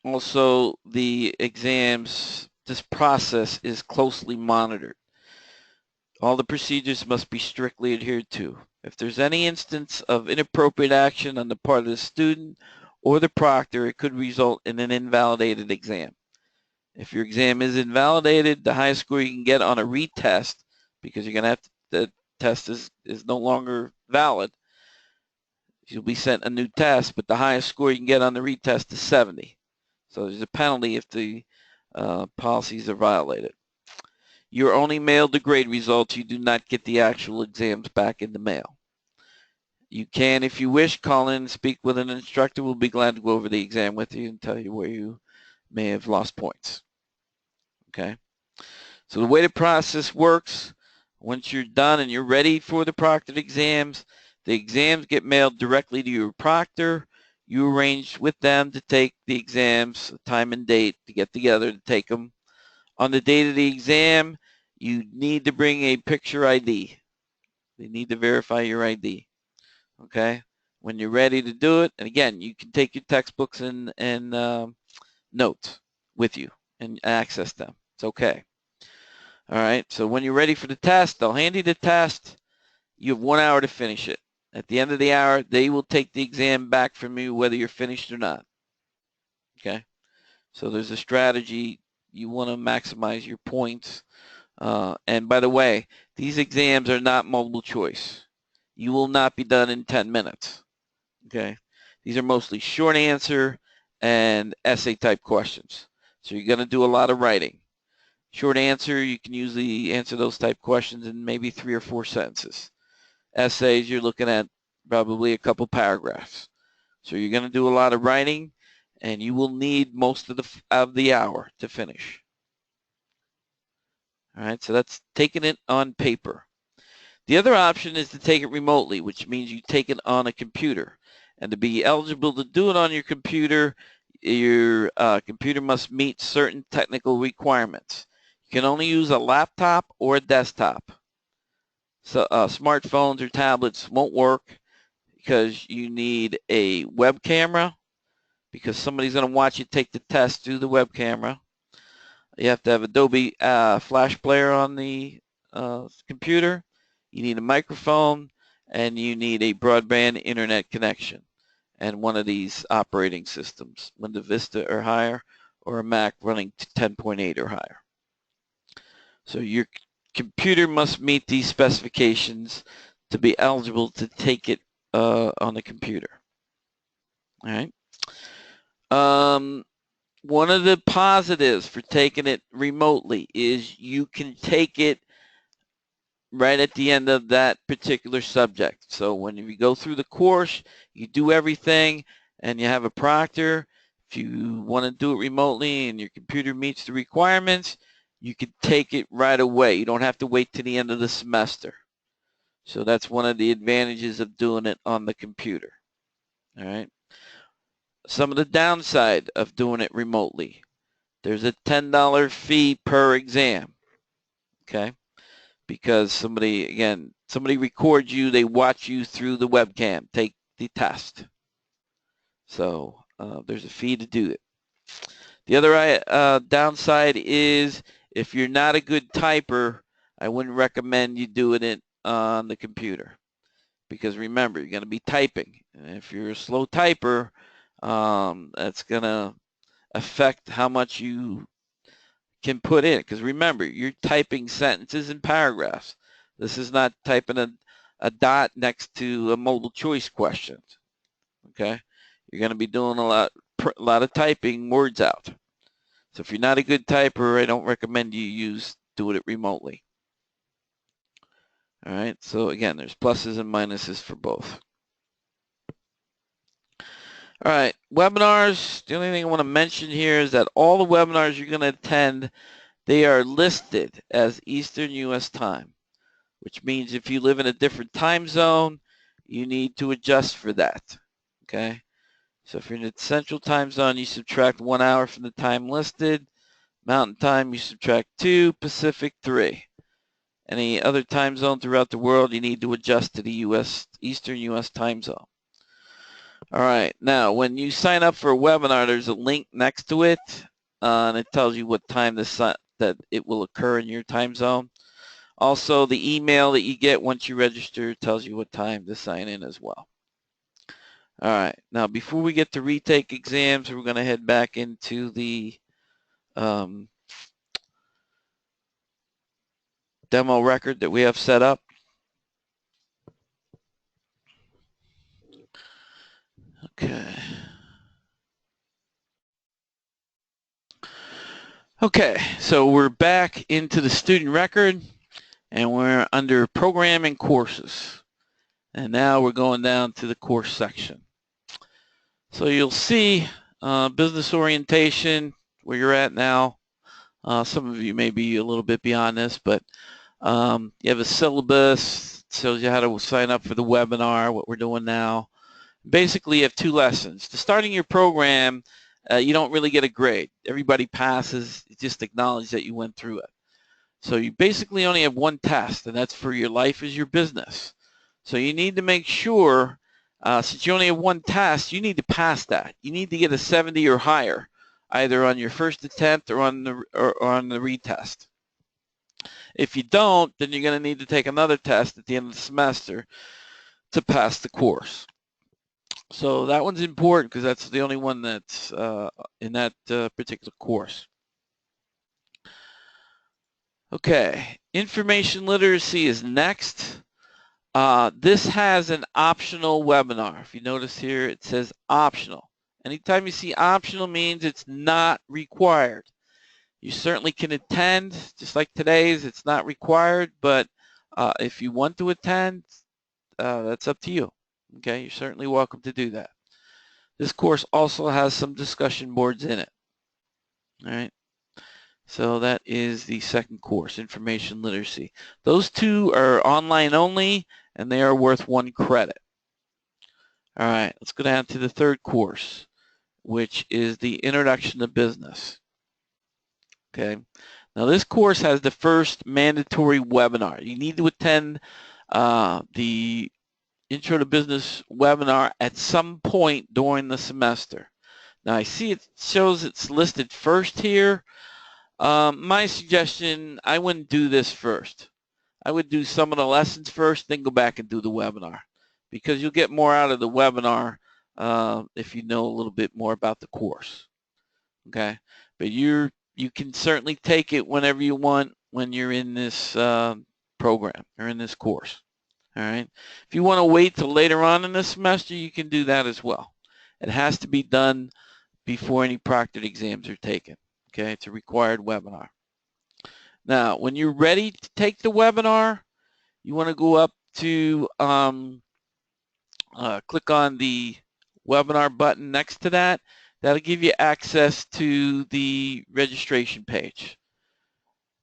[SPEAKER 1] Also, the exams, this process is closely monitored. All the procedures must be strictly adhered to. If there's any instance of inappropriate action on the part of the student or the proctor, it could result in an invalidated exam. If your exam is invalidated, the highest score you can get on a retest, because you're going to have to, the test is no longer valid, you'll be sent a new test, but the highest score you can get on the retest is 70. So there's a penalty if the policies are violated. You're only mailed the grade results. You do not get the actual exams back in the mail. You can, if you wish, call in and speak with an instructor. We'll be glad to go over the exam with you and tell you where you may have lost points. Okay? So the way the process works, once you're done and you're ready for the proctored exams, the exams get mailed directly to your proctor. You arrange with them to take the exams, time and date to get together to take them. On the date of the exam, you need to bring a picture ID. They need to verify your ID. Okay? When you're ready to do it, and again, you can take your textbooks and notes with you and access them. It's okay. All right, so when you're ready for the test, they'll hand you the test. You have 1 hour to finish it. At the end of the hour, they will take the exam back from you whether you're finished or not. Okay? So there's a strategy. You want to maximize your points. And by the way, these exams are not multiple choice. You will not be done in 10 minutes. Okay? These are mostly short answer and essay type questions. So you're going to do a lot of writing. Short answer, you can usually answer those type questions in maybe 3 or 4 sentences. Essays, you're looking at probably a couple paragraphs. So you're going to do a lot of writing, and you will need most of the hour to finish. All right, so that's taking it on paper. The other option is to take it remotely, which means you take it on a computer. And to be eligible to do it on your computer must meet certain technical requirements. You can only use a laptop or a desktop. So smartphones or tablets won't work because you need a web camera, because somebody's going to watch you take the test through the web camera. You have to have Adobe Flash Player on the computer. You need a microphone, and you need a broadband internet connection and one of these operating systems, Windows Vista or higher, or a Mac running 10.8 or higher. So your computer must meet these specifications to be eligible to take it on the computer. All right. One of the positives for taking it remotely is you can take it right at the end of that particular subject. So when you go through the course, you do everything, and you have a proctor. If you want to do it remotely and your computer meets the requirements, you can take it right away. You don't have to wait to the end of the semester. So that's one of the advantages of doing it on the computer. All right. Some of the downside of doing it remotely. There's a $10 fee per exam. Okay. Because somebody records you, they watch you through the webcam, take the test. So there's a fee to do it. The other downside is if you're not a good typer, I wouldn't recommend you doing it on the computer. Because remember, you're going to be typing. And if you're a slow typer, that's going to affect how much you can put in. Because remember, you're typing sentences and paragraphs. This is not typing a dot next to a multiple choice question. Okay? You're going to be doing a lot of typing words out. So if you're not a good typer, I don't recommend you do it remotely. All right, so again, there's pluses and minuses for both. All right, webinars, the only thing I want to mention here is that all the webinars you're going to attend, they are listed as Eastern U.S. time, which means if you live in a different time zone, you need to adjust for that, okay? So if you're in the Central time zone, you subtract 1 hour from the time listed. Mountain time, you subtract 2, Pacific 3. Any other time zone throughout the world, you need to adjust to the U.S. Eastern U.S. time zone. All right, now when you sign up for a webinar, there's a link next to it, and it tells you what time that it will occur in your time zone. Also, the email that you get once you register tells you what time to sign in as well. All right, now before we get to retake exams, we're going to head back into the demo record that we have set up. Okay. Okay, so we're back into the student record, and we're under programming courses. And now we're going down to the course section. So you'll see business orientation, where you're at now. Some of you may be a little bit beyond this, but you have a syllabus, tells you how to sign up for the webinar, what we're doing now. Basically, you have 2 lessons. To starting your program, you don't really get a grade. Everybody passes, just acknowledge that you went through it. So you basically only have 1 test, and that's for your life as your business. So you need to make sure, since you only have 1 test, you need to pass that. You need to get a 70 or higher, either on your first attempt or on the retest. If you don't, then you're going to need to take another test at the end of the semester to pass the course. So that one's important because that's the only one that's in that particular course. Okay, information literacy is next. This has an optional webinar. If you notice here, it says optional. Anytime you see optional means it's not required. You certainly can attend, just like today's, it's not required, but if you want to attend, that's up to you. Okay, you're certainly welcome to do that. This course also has some discussion boards in it. All right. So that is the second course, information literacy. Those 2 are online only, and they are worth 1 credit. All right, let's go down to the third course, which is the introduction to business. Okay. Now this course has the first mandatory webinar. You need to attend the Intro to Business webinar at some point during the semester. Now I see it shows it's listed first here. My suggestion, I wouldn't do this first. I would do some of the lessons first, then go back and do the webinar, because you'll get more out of the webinar if you know a little bit more about the course. Okay, but you can certainly take it whenever you want when you're in this program or in this course. All right. If you want to wait till later on in the semester, you can do that as well. It has to be done before any proctored exams are taken. Okay, it's a required webinar. Now, when you're ready to take the webinar, you want to go up to click on the webinar button next to that. That'll give you access to the registration page.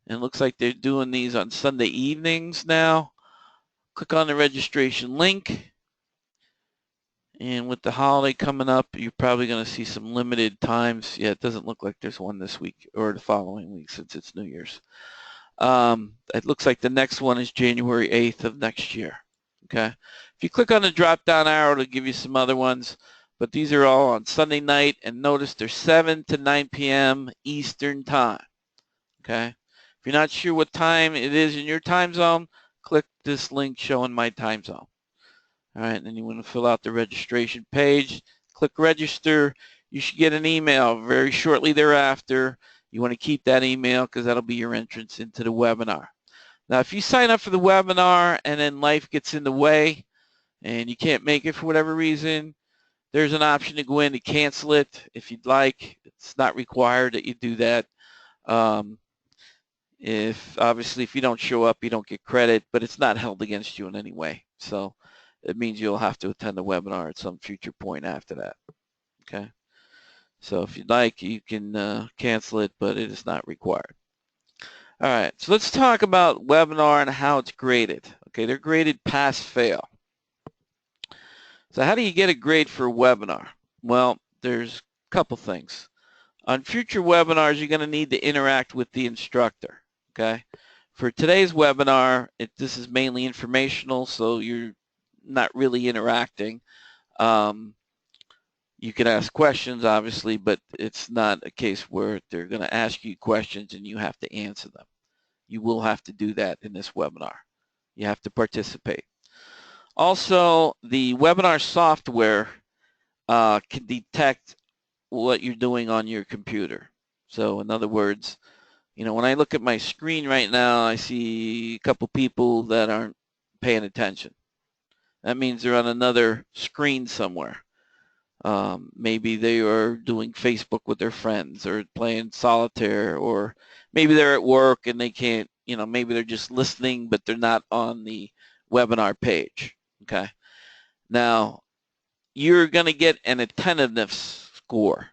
[SPEAKER 1] And it looks like they're doing these on Sunday evenings now. Click on the registration link. And with the holiday coming up, you're probably going to see some limited times. Yeah, it doesn't look like there's one this week or the following week since it's New Year's. It looks like the next one is January 8th of next year. Okay. If you click on the drop-down arrow, it'll give you some other ones. But these are all on Sunday night. And notice they're 7 to 9 p.m. Eastern time. Okay. If you're not sure what time it is in your time zone, click this link showing my time zone. All right, and then you want to fill out the registration page, click register. You should get an email very shortly thereafter. You want to keep that email because that'll be your entrance into the webinar. Now, if you sign up for the webinar and then life gets in the way and you can't make it for whatever reason, there's an option to go in to cancel it if you'd like. It's not required that you do that. Obviously, if you don't show up, you don't get credit, but it's not held against you in any way. So it means you'll have to attend the webinar at some future point after that. Okay, so if you'd like, you can cancel it, but it is not required. All right, so let's talk about webinar and how it's graded. Okay, they're graded pass-fail. So how do you get a grade for a webinar? Well, there's a couple things. On future webinars, you're going to need to interact with the instructor. Okay, for today's webinar, this is mainly informational, so you're not really interacting. You can ask questions, obviously, but it's not a case where they're going to ask you questions and you have to answer them. You will have to do that in this webinar. You have to participate. Also, the webinar software can detect what you're doing on your computer. So in other words, when I look at my screen right now, I see a couple people that aren't paying attention. That means they're on another screen somewhere. Maybe they are doing Facebook with their friends or playing solitaire, or maybe they're at work and they can't, maybe they're just listening, but they're not on the webinar page. Okay. Now, you're going to get an attentiveness score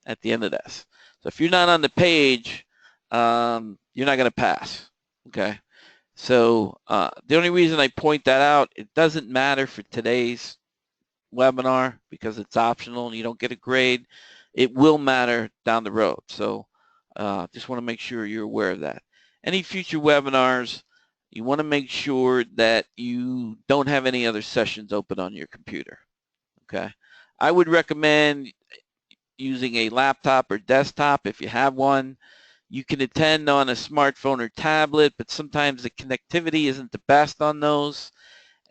[SPEAKER 1] at the end of this. So if you're not on the page, you're not going to pass. Okay. So the only reason I point that out, it doesn't matter for today's webinar because it's optional and you don't get a grade. It will matter down the road. So just want to make sure you're aware of that. Any future webinars, you want to make sure that you don't have any other sessions open on your computer. Okay. I would recommend using a laptop or desktop if you have one. You can attend on a smartphone or tablet, but sometimes the connectivity isn't the best on those.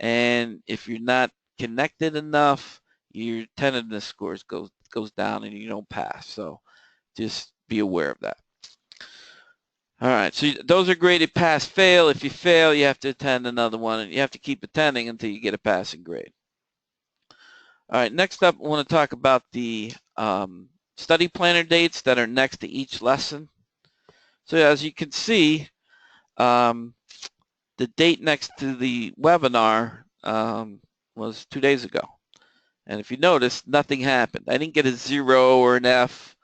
[SPEAKER 1] And if you're not connected enough, your attentiveness scores goes down and you don't pass. So just be aware of that. All right, so those are graded pass fail. If you fail, you have to attend another one, and you have to keep attending until you get a passing grade. All right, next up, I want to talk about the study planner dates that are next to each lesson. So as you can see, the date next to the webinar was 2 days ago. And if you notice, nothing happened. I didn't get a 0 or an F.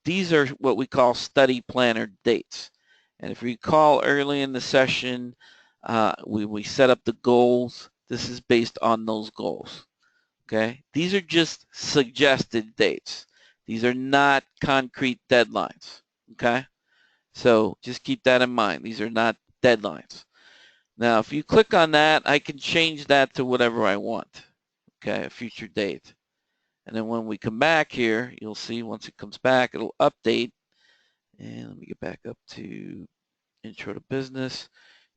[SPEAKER 1] These are what we call study planner dates. And if you recall early in the session, we set up the goals. This is based on those goals. Okay? These are just suggested dates. These are not concrete deadlines. Okay? So just keep that in mind. These are not deadlines. Now, if you click on that, I can change that to whatever I want. Okay, a future date. And then when we come back here, you'll see once it comes back, it'll update. And let me get back up to Intro to Business.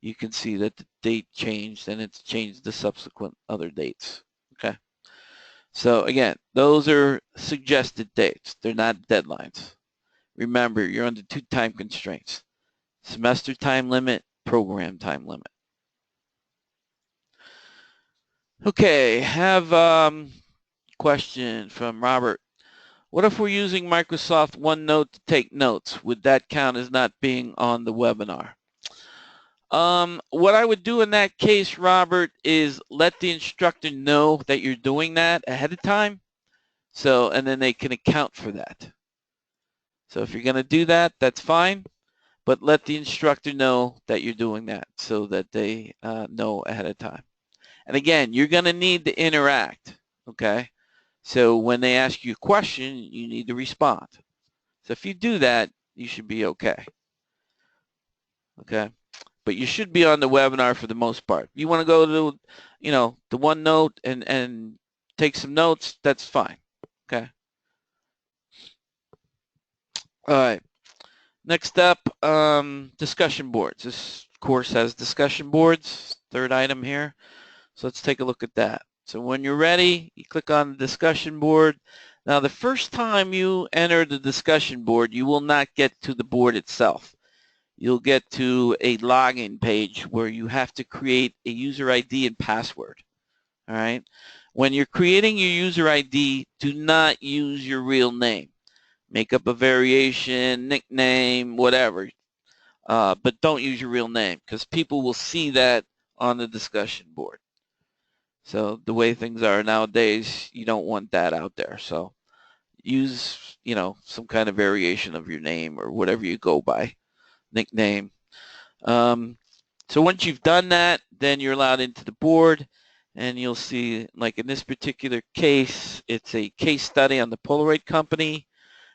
[SPEAKER 1] You can see that the date changed and it's changed the subsequent other dates. Okay. So again, those are suggested dates. They're not deadlines. Remember, you're under 2 time constraints. Semester time limit, program time limit. Okay, have question from Robert. What if we're using Microsoft OneNote to take notes? Would that count as not being on the webinar? What I would do in that case, Robert, is let the instructor know that you're doing that ahead of time. So, and then they can account for that. So if you're going to do that, that's fine. But let the instructor know that you're doing that so that they know ahead of time. And again, you're going to need to interact, okay? So when they ask you a question, you need to respond. So if you do that, you should be okay. Okay? But you should be on the webinar for the most part. You want to go to, the OneNote and take some notes, that's fine. Okay? All right. Next up, discussion boards. This course has discussion boards, third item here. So let's take a look at that. So when you're ready, you click on the discussion board. Now the first time you enter the discussion board, you will not get to the board itself. You'll get to a login page where you have to create a user ID and password. All right. When you're creating your user ID, do not use your real name. Make up a variation, nickname, whatever. But don't use your real name because people will see that on the discussion board. So the way things are nowadays, you don't want that out there. So use, some kind of variation of your name or whatever you go by, nickname. So once you've done that, then you're allowed into the board, and you'll see, like in this particular case, it's a case study on the Polaroid company,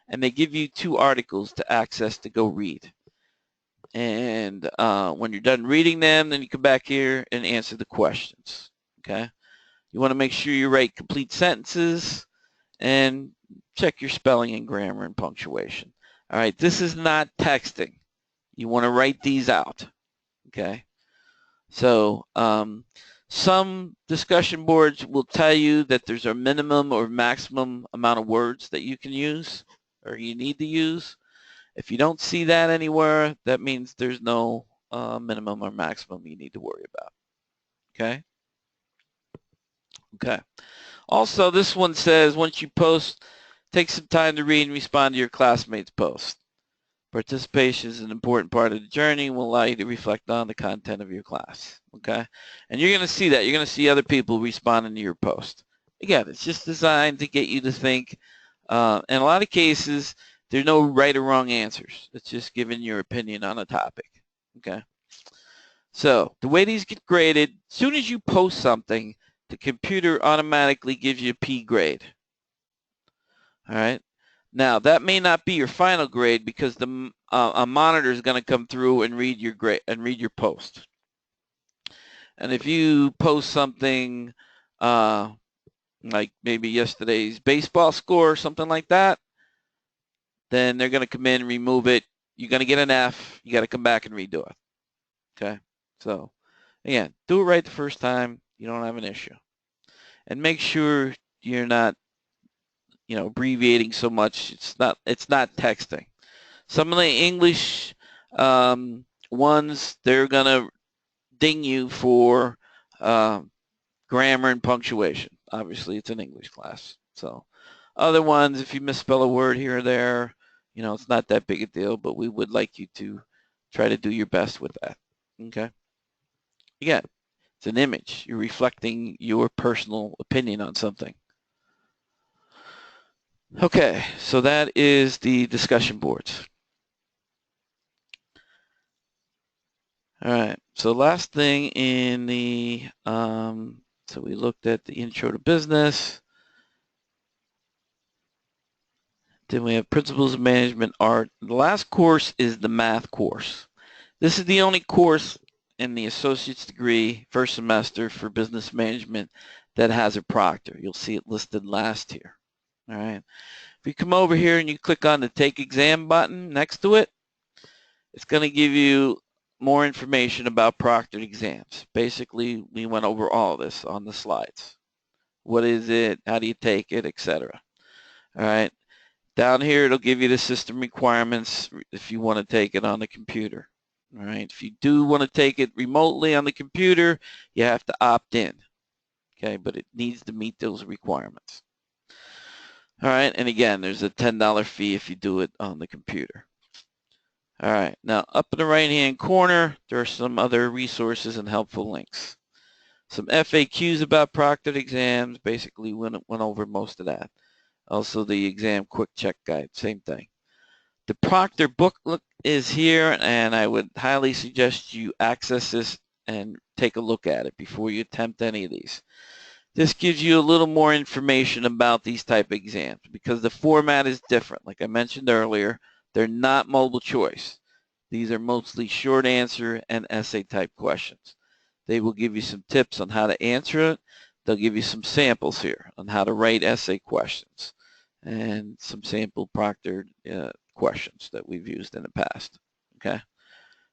[SPEAKER 1] and they give you 2 articles to access to go read. And when you're done reading them, then you come back here and answer the questions, okay? You want to make sure you write complete sentences and check your spelling and grammar and punctuation. All right, this is not texting. You want to write these out, okay? So some discussion boards will tell you that there's a minimum or maximum amount of words that you can use or you need to use. If you don't see that anywhere, that means there's no minimum or maximum you need to worry about, okay? Okay. Also, this one says, once you post, take some time to read and respond to your classmates' post. Participation is an important part of the journey and will allow you to reflect on the content of your class, okay? And you're going to see that. You're going to see other people responding to your post. Again, it's just designed to get you to think. In a lot of cases, there's no right or wrong answers. It's just giving your opinion on a topic, okay? So the way these get graded, as soon as you post something, the computer automatically gives you a P grade. All right. Now that may not be your final grade because the a monitor is going to come through and read your grade and read your post. And if you post something like maybe yesterday's baseball score or something like that, then they're going to come in and remove it. You're going to get an F. You got to come back and redo it. Okay. So again, do it right the first time. You don't have an issue. And make sure you're not, abbreviating so much. It's not texting. Some of the English ones, they're going to ding you for grammar and punctuation. Obviously, it's an English class. So other ones, if you misspell a word here or there, it's not that big a deal, but we would like you to try to do your best with that. Okay. Again, it's an image. You're reflecting your personal opinion on something. Okay, so that is the discussion boards. All right, so last thing in the, so we looked at the intro to business. Then we have principles of management art. The last course is the math course. This is the only course in the associate's degree first semester for business management that has a proctor. You'll see it listed last here. All right. If you come over here and you click on the Take Exam button next to it, it's going to give you more information about proctored exams. Basically, we went over all this on the slides. What is it? How do you take it? Etc. All right. Down here, it'll give you the system requirements if you want to take it on the computer. All right. If you do want to take it remotely on the computer, you have to opt in. Okay, but it needs to meet those requirements. All right, and again, there's a $10 fee if you do it on the computer. All right, now up in the right-hand corner, there are some other resources and helpful links. Some FAQs about proctored exams, basically went over most of that. Also the exam quick check guide, same thing. The Proctor booklet is here, and I would highly suggest you access this and take a look at it before you attempt any of these. This gives you a little more information about these type of exams because the format is different. Like I mentioned earlier, they're not multiple choice. These are mostly short answer and essay type questions. They will give you some tips on how to answer it. They'll give you some samples here on how to write essay questions and some sample proctored questions that we've used in the past. Okay,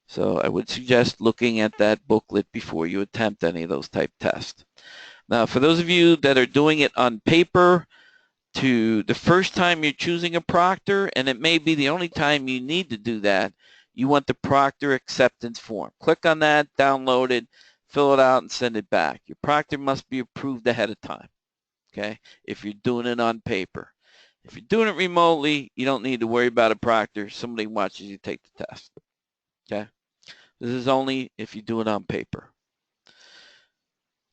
[SPEAKER 1] so I would suggest looking at that booklet before you attempt any of those type tests. Now, for those of you that are doing it on paper, the first time you're choosing a proctor, and it may be the only time you need to do that, you want the proctor acceptance form. Click on that, download it, fill it out, and send it back. Your proctor must be approved ahead of time, okay, if you're doing it on paper. If you're doing it remotely, you don't need to worry about a proctor. Somebody watches you take the test, okay? This is only if you do it on paper.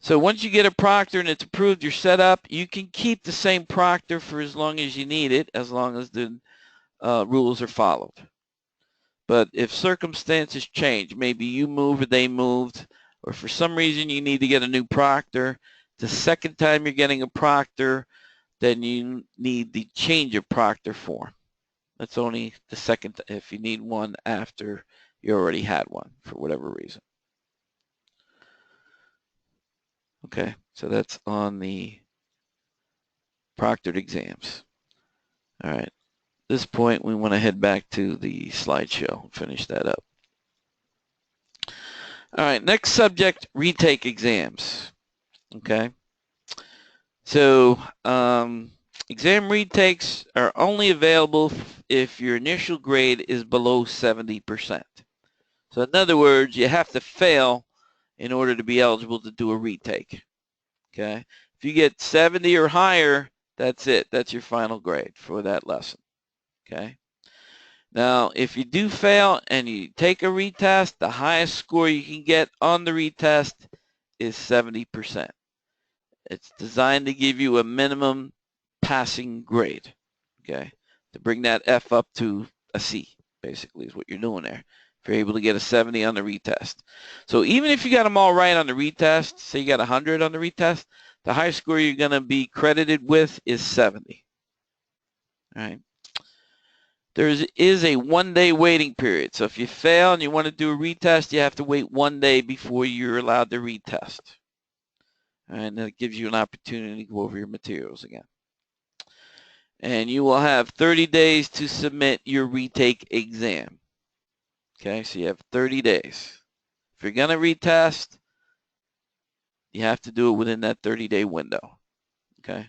[SPEAKER 1] So once you get a proctor and it's approved, you're set up, you can keep the same proctor for as long as you need it, as long as the rules are followed. But if circumstances change, maybe you move or they moved, or for some reason you need to get a new proctor, the second time you're getting a proctor, then you need the change of proctor form. That's only the second if you need one after you already had one for whatever reason. Okay, so that's on the proctored exams. All right, at this point we want to head back to the slideshow and finish that up. All right, next subject, retake exams. Okay, so exam retakes are only available if your initial grade is below 70%. So in other words, you have to fail in order to be eligible to do a retake. Okay, if you get 70 or higher, that's it. That's your final grade for that lesson. Okay. Now, if you do fail and you take a retest, the highest score you can get on the retest is 70%. It's designed to give you a minimum passing grade, okay, to bring that F up to a C, basically, is what you're doing there. If you're able to get a 70 on the retest. So even if you got them all right on the retest, say you got 100 on the retest, the highest score you're going to be credited with is 70. All right. There is a 1-day waiting period. So if you fail and you want to do a retest, you have to wait 1 day before you're allowed to retest. And that gives you an opportunity to go over your materials again. And you will have 30 days to submit your retake exam. Okay, so you have 30 days. If you're going to retest, you have to do it within that 30-day window. Okay,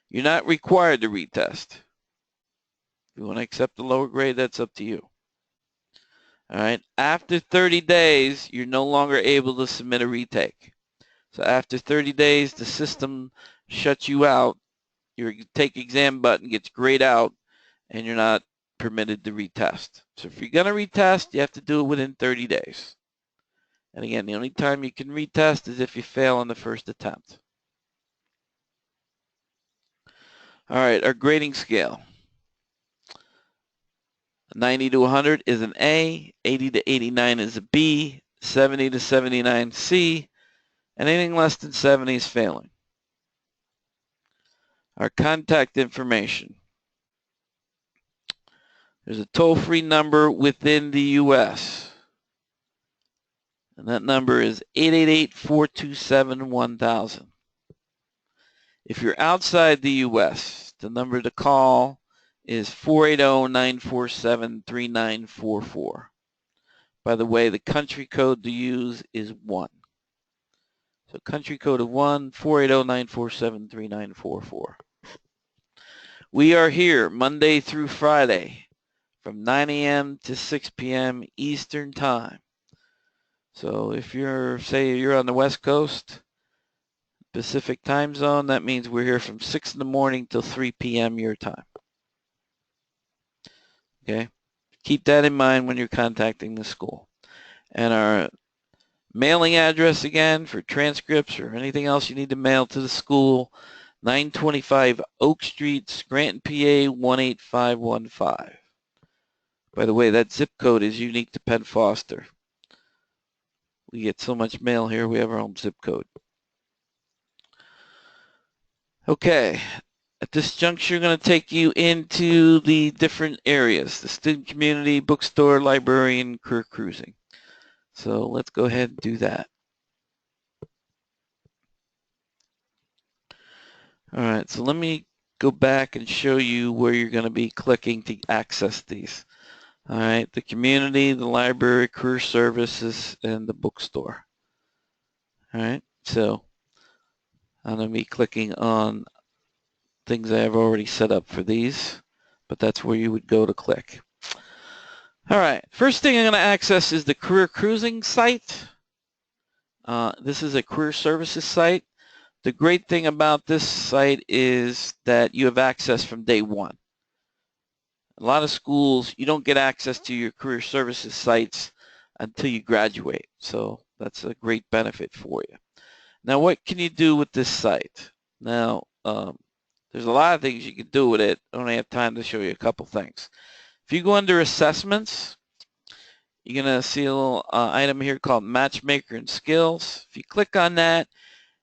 [SPEAKER 1] you're not required to retest. If you want to accept the lower grade, that's up to you. All right, after 30 days, you're no longer able to submit a retake. So after 30 days, the system shuts you out. Your take exam button gets grayed out, and you're not permitted to retest. So if you're going to retest, you have to do it within 30 days. And again, the only time you can retest is if you fail on the first attempt. All right, our grading scale. 90 to 100 is an A, 80 to 89 is a B, 70 to 79 C, and anything less than 70 is failing. Our contact information. There's a toll-free number within the U.S. and that number is 888-427-1000. If you're outside the U.S., the number to call is 480-947-3944. By the way, the country code to use is 1. So country code of 1, 480-947-3944. We are here Monday through Friday from 9 a.m. to 6 p.m. Eastern Time. So if you're, say you're on the West Coast, Pacific time zone, that means we're here from 6 in the morning till 3 p.m. your time. Okay, keep that in mind when you're contacting the school. And our mailing address again for transcripts or anything else you need to mail to the school, 925 Oak Street, Scranton, PA 18515. By the way, that zip code is unique to Penn Foster. We get so much mail here, we have our own zip code. Okay, at this juncture, I'm going to take you into the different areas, the student community, bookstore, library, and career cruising. So let's go ahead and do that. All right, so let me go back and show you where you're going to be clicking to access these. All right, the community, the library, career services, and the bookstore. All right, so I'm going to be clicking on things I have already set up for these, but that's where you would go to click. All right, first thing I'm going to access is the career cruising site. This is a career services site. The great thing about this site is that you have access from day one. A lot of schools, you don't get access to your career services sites until you graduate. So that's a great benefit for you. Now, what can you do with this site? Now, there's a lot of things you can do with it. I only have time to show you a couple things. If you go under Assessments, you're going to see a little item here called Matchmaker and Skills. If you click on that,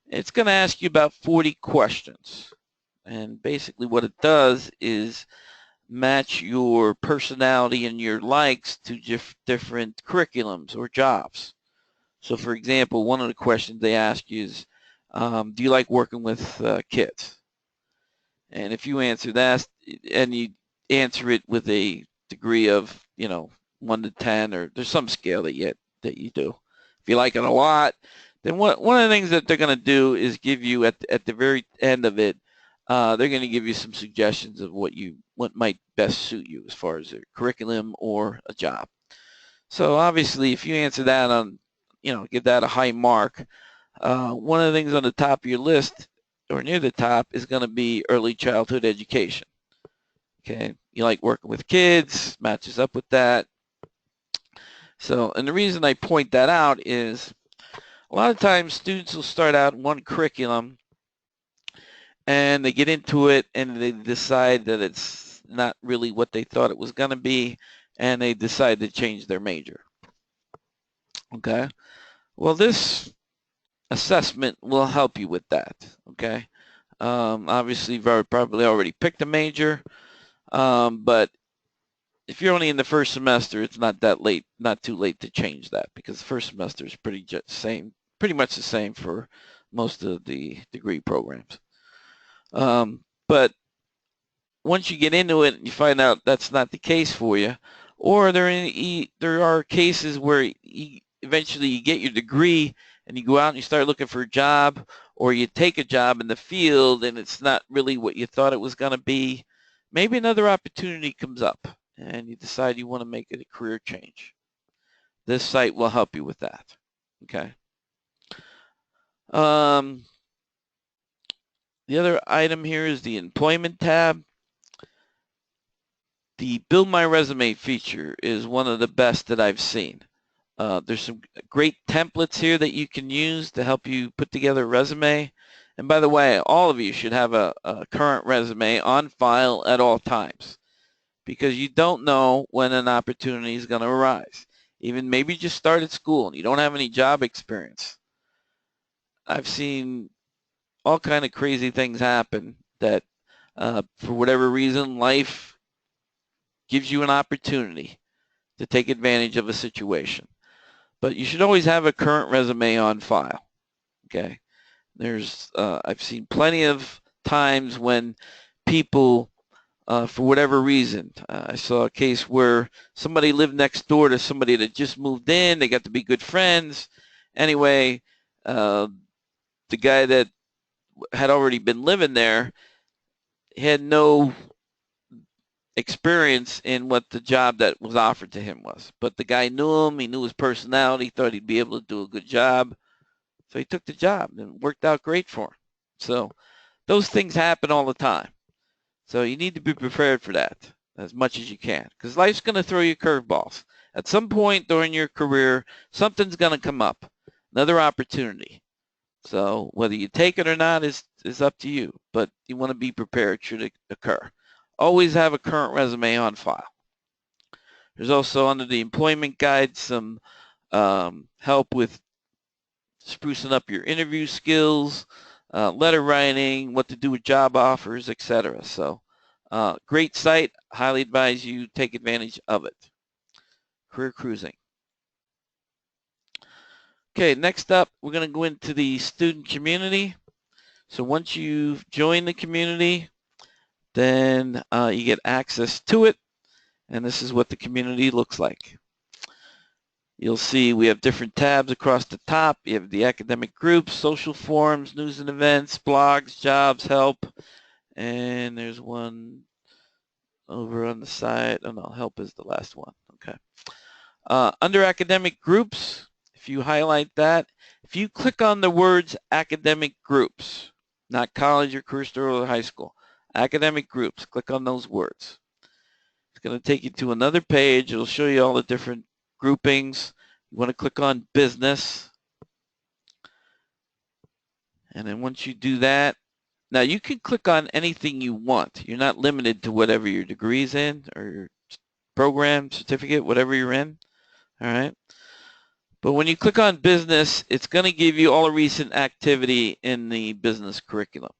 [SPEAKER 1] it's going to ask you about 40 questions. And basically what it does is match your personality and your likes to different curriculums or jobs. So for example, one of the questions they ask you is, do you like working with kids? And if you answer that and you answer it with a degree of, 1 to 10, or there's some scale that you do. If you like it a lot, then one of the things that they're going to do is give you at the very end of it, they're going to give you some suggestions of what might best suit you as far as a curriculum or a job. So obviously, if you answer that on, give that a high mark, one of the things on the top of your list or near the top is going to be early childhood education. Okay, you like working with kids, matches up with that. So, and the reason I point that out is a lot of times students will start out in one curriculum and they get into it and they decide that it's not really what they thought it was going to be, and they decide to change their major. Okay, well, this assessment will help you with that. Okay, obviously you've probably already picked a major, but if you're only in the first semester, it's not too late to change that, because the first semester is pretty much the same for most of the degree programs. But once you get into it and you find out that's not the case for you, or there are cases where eventually you get your degree and you go out and you start looking for a job, or you take a job in the field and it's not really what you thought it was going to be, maybe another opportunity comes up and you decide you want to make it a career change. This site will help you with that. Okay. The other item here is the employment tab. The Build My Resume feature is one of the best that I've seen. There's some great templates here that you can use to help you put together a resume. And by the way, all of you should have a current resume on file at all times, because you don't know when an opportunity is going to arise. Even maybe you just started school and you don't have any job experience. I've seen all kind of crazy things happen that for whatever reason, life gives you an opportunity to take advantage of a situation. But you should always have a current resume on file. Okay, I've seen plenty of times when people, for whatever reason, I saw a case where somebody lived next door to somebody that just moved in. They got to be good friends. Anyway, the guy that had already been living there had no experience in what the job that was offered to him was. But the guy knew him. He knew his personality, thought he'd be able to do a good job. So he took the job and it worked out great for him. So those things happen all the time. So you need to be prepared for that as much as you can, because life's going to throw you curveballs. At some point during your career, something's going to come up, another opportunity. So whether you take it or not is up to you, but you want to be prepared should it occur. Always have a current resume on file. There's also under the employment guide some help with sprucing up your interview skills, letter writing, what to do with job offers, etc. So great site. Highly advise you take advantage of it. Career Cruising. Okay, next up, we're going to go into the student community. So once you've joined the community, then you get access to it, and this is what the community looks like. You'll see we have different tabs across the top. You have the academic groups, social forums, news and events, blogs, jobs, help, and there's one over on the side. Oh no, help is the last one. Okay. Under academic groups, if you highlight that, if you click on the words academic groups, not college or career store or high school, academic groups, click on those words. It's going to take you to another page. It'll show you all the different groupings. You want to click on business. And then once you do that, now you can click on anything you want. You're not limited to whatever your degree's in or your program, certificate, whatever you're in. All right. But when you click on business, it's going to give you all the recent activity in the business curriculum.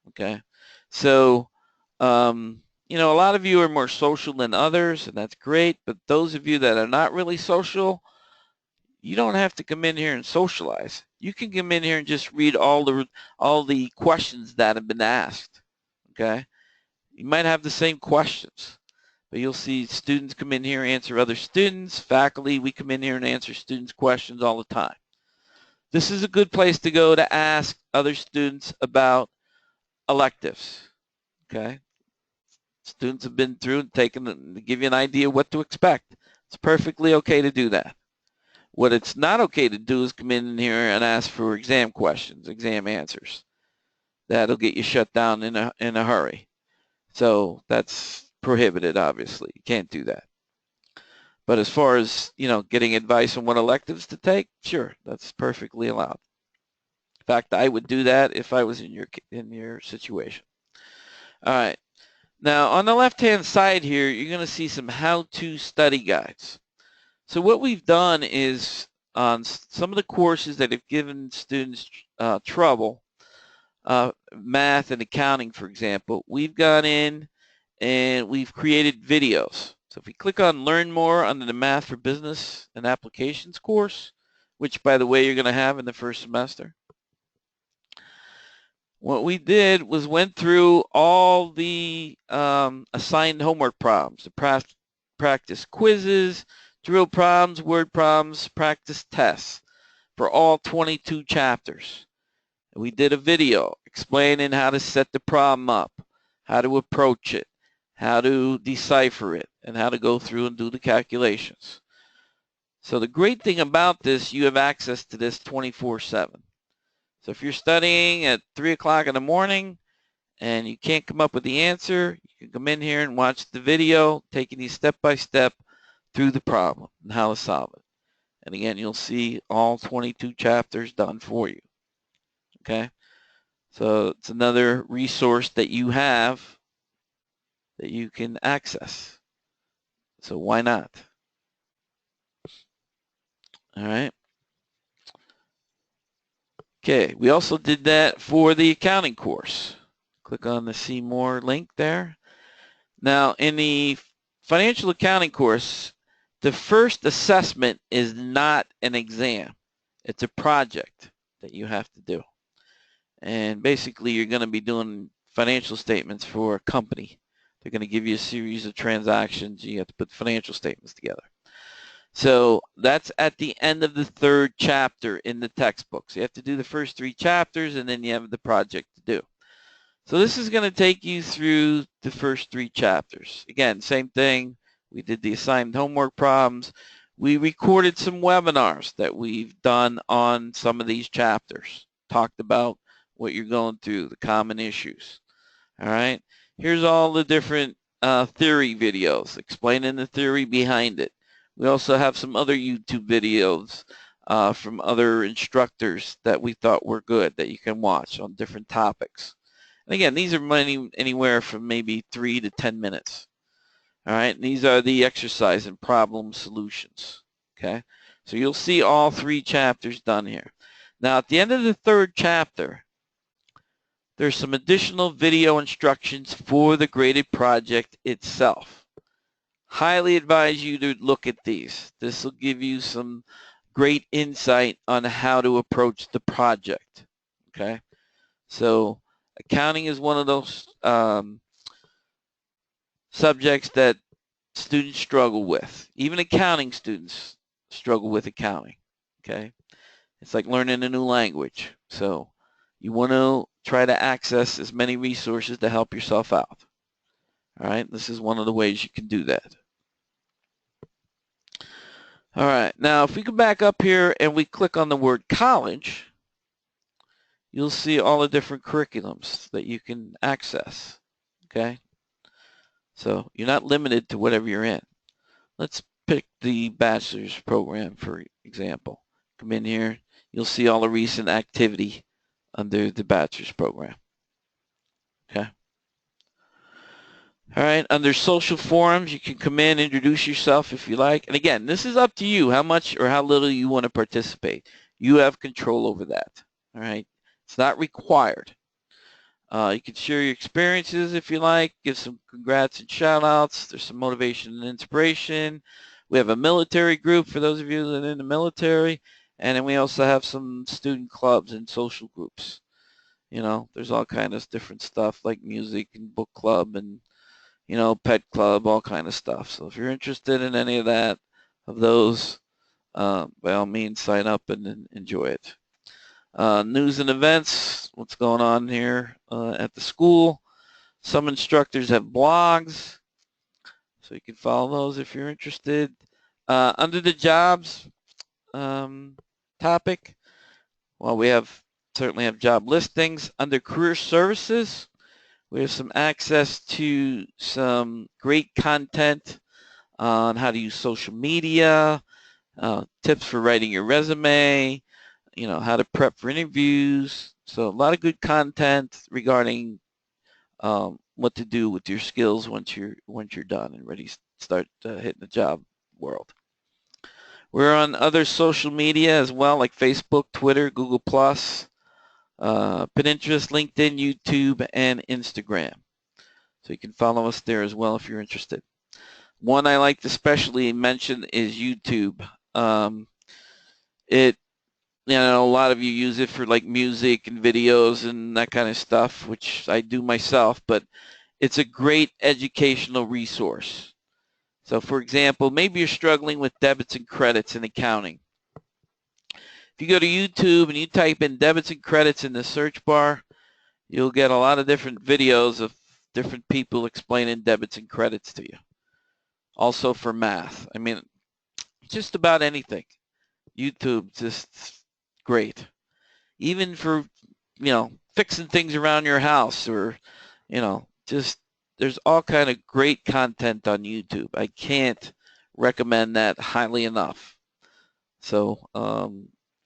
[SPEAKER 1] Okay. So, you know, a lot of you are more social than others, and that's great. But those of you that are not really social, you don't have to come in here and socialize. You can come in here and just read all the questions that have been asked. Okay. You might have the same questions, but you'll see students come in here and answer other students. Faculty, we come in here and answer students' questions all the time. This is a good place to go to ask other students about electives. Okay. Students have been through and taken to give you an idea what to expect. It's perfectly okay to do that. What it's not okay to do is come in here and ask for exam questions, exam answers. That'll get you shut down in a hurry. So that's prohibited, obviously. You can't do that. But as far as, you know, getting advice on what electives to take, sure, that's perfectly allowed. In fact, I would do that if I was in your situation. All right. Now, on the left-hand side here, you're going to see some how-to study guides. So what we've done is on some of the courses that have given students trouble, math and accounting, for example, we've gone in and we've created videos. So if we click on Learn More under the Math for Business and Applications course, which, by the way, you're going to have in the first semester, what we did was went through all the assigned homework problems, the practice quizzes, drill problems, word problems, practice tests for all 22 chapters. We did a video explaining how to set the problem up, how to approach it, how to decipher it, and how to go through and do the calculations. So the great thing about this, you have access to this 24/7. So if you're studying at 3 o'clock in the morning and you can't come up with the answer, you can come in here and watch the video taking you step by step through the problem and how to solve it. And again, you'll see all 22 chapters done for you. Okay? So it's another resource that you have that you can access. So why not? All right. Okay, we also did that for the accounting course. Click on the See More link there. Now, in the financial accounting course, the first assessment is not an exam. It's a project that you have to do. And basically, you're going to be doing financial statements for a company. They're going to give you a series of transactions. You have to put financial statements together. So that's at the end of the third chapter in the textbook. So you have to do the first 3 chapters, and then you have the project to do. So this is going to take you through the first 3 chapters. Again, same thing. We did the assigned homework problems. We recorded some webinars that we've done on some of these chapters. Talked about what you're going through, the common issues. All right. Here's all the different theory videos explaining the theory behind it. We also have some other YouTube videos from other instructors that we thought were good that you can watch on different topics. And again, these are anywhere from maybe 3 to 10 minutes. All right, and these are the exercise and problem solutions. Okay, so you'll see all 3 chapters done here. Now, at the end of the 3rd chapter, there's some additional video instructions for the graded project itself. Highly advise you to look at these. This will give you some great insight on how to approach the project. Okay, so accounting is one of those subjects that students struggle with. Even accounting students struggle with accounting. Okay, it's like learning a new language. So you want to try to access as many resources to help yourself out. All right, this is one of the ways you can do that. All right, now if we go back up here and we click on the word college, you'll see all the different curriculums that you can access. Okay, so you're not limited to whatever you're in. Let's pick the bachelor's program, for example. Come in here, you'll see all the recent activity under the bachelor's program. Okay. All right, under social forums, you can come in, introduce yourself if you like. And again, this is up to you how much or how little you want to participate. You have control over that. All right, it's not required. You can share your experiences if you like, give some congrats and shout outs. There's some motivation and inspiration. We have a military group for those of you that are in the military. And then we also have some student clubs and social groups. You know, there's all kinds of different stuff like music and book club and, you know, pet club, all kind of stuff. So if you're interested in any of that, of those, by all means, sign up and enjoy it. News and events, what's going on here at the school. Some instructors have blogs, so you can follow those if you're interested. Under the jobs topic, well, we certainly have job listings. Under career services, we have some access to some great content on how to use social media, tips for writing your resume, you know, how to prep for interviews. So a lot of good content regarding what to do with your skills once you're done and ready to start hitting the job world. We're on other social media as well, like Facebook, Twitter, Google+, Pinterest, LinkedIn, YouTube, and Instagram. So you can follow us there as well if you're interested. One I like to especially mention is YouTube. You know, a lot of you use it for like music and videos and that kind of stuff, which I do myself, but it's a great educational resource. So for example, maybe you're struggling with debits and credits in accounting. If you go to YouTube and you type in debits and credits in the search bar, you'll get a lot of different videos of different people explaining debits and credits to you. Also for math. I mean, just about anything. YouTube, just great. Even for, you know, fixing things around your house or, you know, just there's all kind of great content on YouTube. I can't recommend that highly enough. So,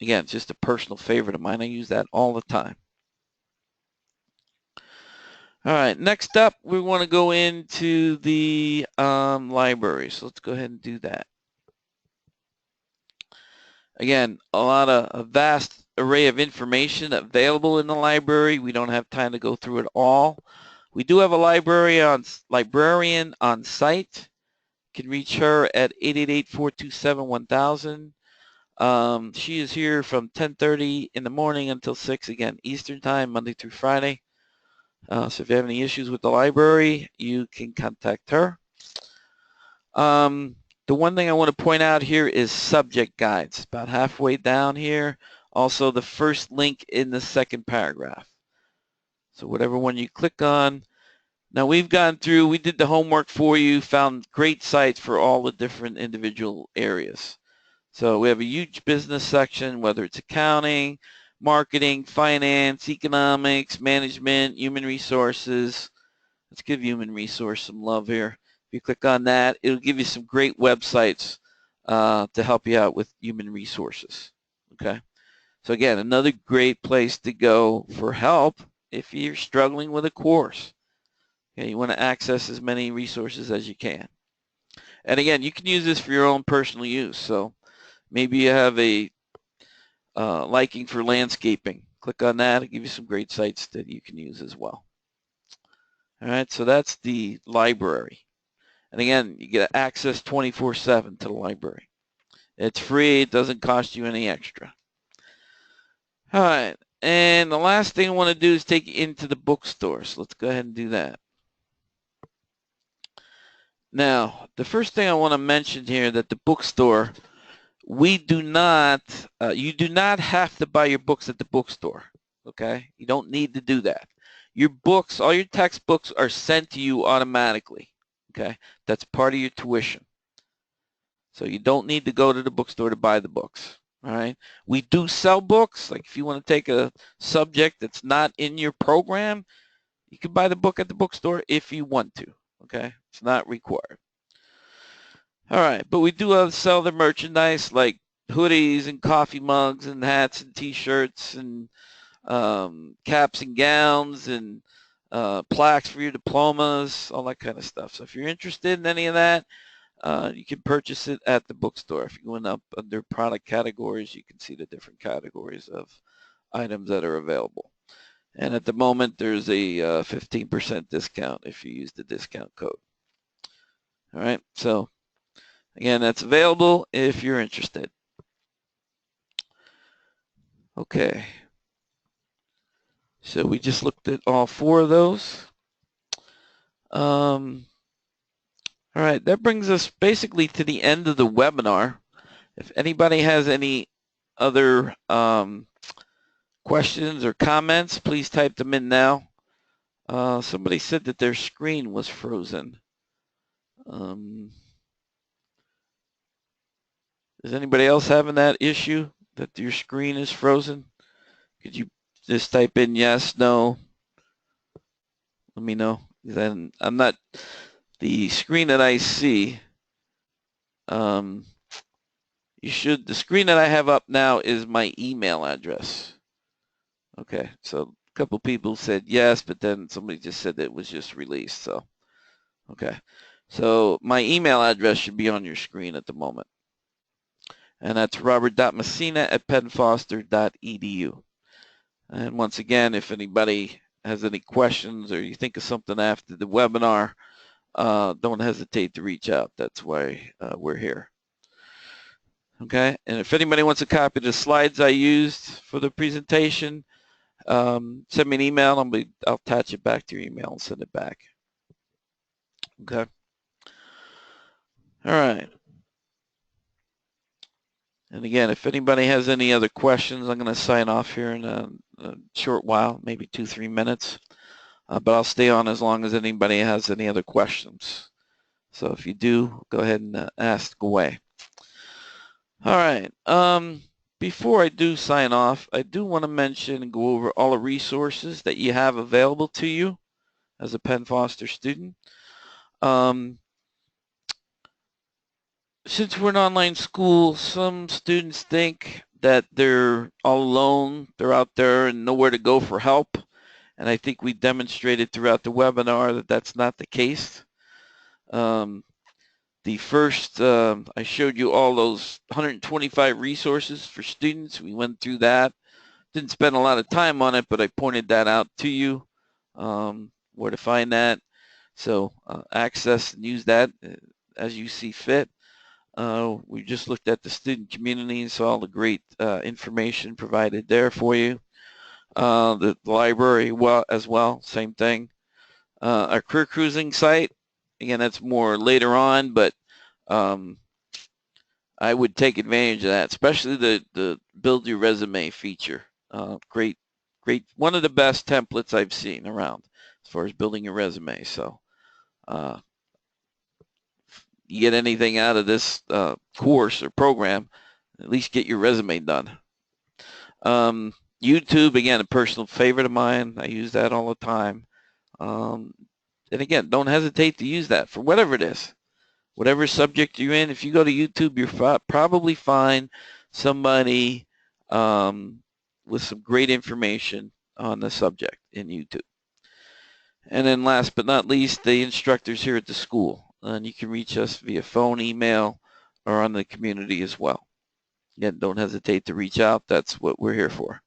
[SPEAKER 1] again, it's just a personal favorite of mine. I use that all the time. All right, next up, we want to go into the library. So let's go ahead and do that. Again, a vast array of information available in the library. We don't have time to go through it all. We do have a librarian on site. You can reach her at 888-427-1000. She is here from 10:30 in the morning until 6, again, Eastern Time, Monday through Friday. So if you have any issues with the library, you can contact her. The one thing I want to point out here is subject guides, about halfway down here. Also, the first link in the second paragraph. So whatever one you click on. Now we've gone through, we did the homework for you, found great sites for all the different individual areas. So we have a huge business section, whether it's accounting, marketing, finance, economics, management, human resources. Let's give human resource some love here. If you click on that, it'll give you some great websites to help you out with human resources. Okay. So again, another great place to go for help if you're struggling with a course. Okay, you want to access as many resources as you can. And again, you can use this for your own personal use. So maybe you have a liking for landscaping. Click on that. It'll give you some great sites that you can use as well. All right, so that's the library. And again, you get access 24/7 to the library. It's free. It doesn't cost you any extra. All right, and the last thing I want to do is take you into the bookstore. So let's go ahead and do that. Now, the first thing I want to mention here that the bookstore, we do not, you do not have to buy your books at the bookstore, okay? You don't need to do that. Your books, all your textbooks are sent to you automatically, okay? That's part of your tuition. So you don't need to go to the bookstore to buy the books, all right? We do sell books. Like if you want to take a subject that's not in your program, you can buy the book at the bookstore if you want to, okay? It's not required. All right, but we do sell the merchandise like hoodies and coffee mugs and hats and t-shirts and caps and gowns and plaques for your diplomas, all that kind of stuff. So if you're interested in any of that, you can purchase it at the bookstore. If you go up under product categories, you can see the different categories of items that are available. And at the moment, there's a 15% discount if you use the discount code. All right, so again, that's available if you're interested. Okay, so we just looked at all 4 of those. All right, that brings us basically to the end of the webinar. If anybody has any other questions or comments, please type them in now. Somebody said that their screen was frozen. Is anybody else having that issue, that your screen is frozen? Could you just type in yes, no? Let me know. Then I'm not, the screen that I see, the screen that I have up now is my email address. Okay, so a couple people said yes, but then somebody just said that it was just released, so. Okay, so my email address should be on your screen at the moment. And that's robert.messina@pennfoster.edu. And once again, if anybody has any questions or you think of something after the webinar, don't hesitate to reach out. That's why we're here. Okay, and if anybody wants a copy of the slides I used for the presentation, send me an email. I'll attach it back to your email and send it back. Okay. All right. And again, if anybody has any other questions, I'm going to sign off here in a short while, maybe 2-3 minutes. But I'll stay on as long as anybody has any other questions. So if you do, go ahead and ask away. All right. Before I do sign off, I do want to mention and go over all the resources that you have available to you as a Penn Foster student. Since we're an online school, some students think that they're all alone, they're out there and nowhere to go for help. And I think we demonstrated throughout the webinar that that's not the case. The first, I showed you all those 125 resources for students. We went through that. Didn't spend a lot of time on it, but I pointed that out to you, where to find that. So access and use that as you see fit. We just looked at the student community and saw all the great information provided there for you. The library as well, same thing. Our career cruising site, again, that's more later on, but I would take advantage of that, especially the build your resume feature. Great, one of the best templates I've seen around as far as building your resume. So you get anything out of this course or program, at least get your resume done. YouTube, again, a personal favorite of mine. I use that all the time. And again, don't hesitate to use that for whatever it is. Whatever subject you're in, if you go to YouTube, you'll probably find somebody with some great information on the subject in YouTube. And then last but not least, the instructors here at the school. And you can reach us via phone, email, or on the community as well. Again, don't hesitate to reach out. That's what we're here for.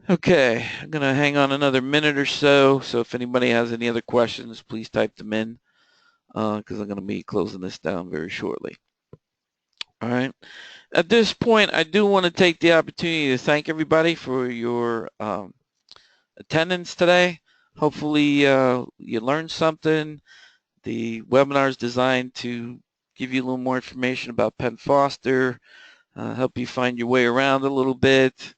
[SPEAKER 1] Okay, I'm going to hang on another minute or so. So if anybody has any other questions, please type them in, because I'm going to be closing this down very shortly. All right. At this point, I do want to take the opportunity to thank everybody for your attendance today. Hopefully you learned something. The webinar is designed to give you a little more information about Penn Foster, help you find your way around a little bit.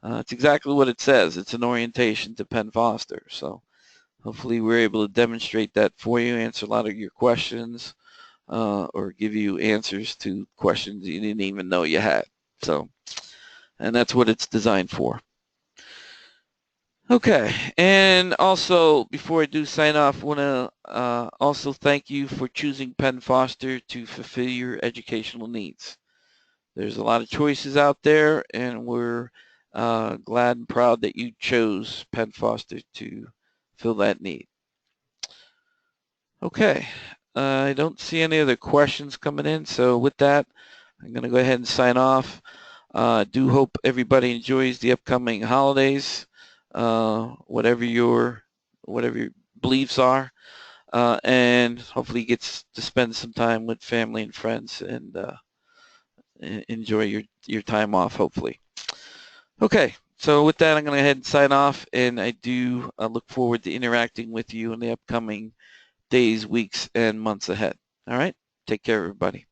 [SPEAKER 1] It's exactly what it says. It's an orientation to Penn Foster. So hopefully we're able to demonstrate that for you, answer a lot of your questions, or give you answers to questions you didn't even know you had. So, and that's what it's designed for. Okay, and also before I do sign off, I want to also thank you for choosing Penn Foster to fulfill your educational needs. There's a lot of choices out there, and we're glad and proud that you chose Penn Foster to fill that need. Okay, I don't see any other questions coming in, so with that, I'm going to go ahead and sign off. Do hope everybody enjoys the upcoming holidays, whatever your beliefs are, and hopefully gets to spend some time with family and friends and enjoy your time off, hopefully. Okay, so with that, I'm going to go ahead and sign off, and I do look forward to interacting with you in the upcoming days, weeks, and months ahead. All right, take care, everybody.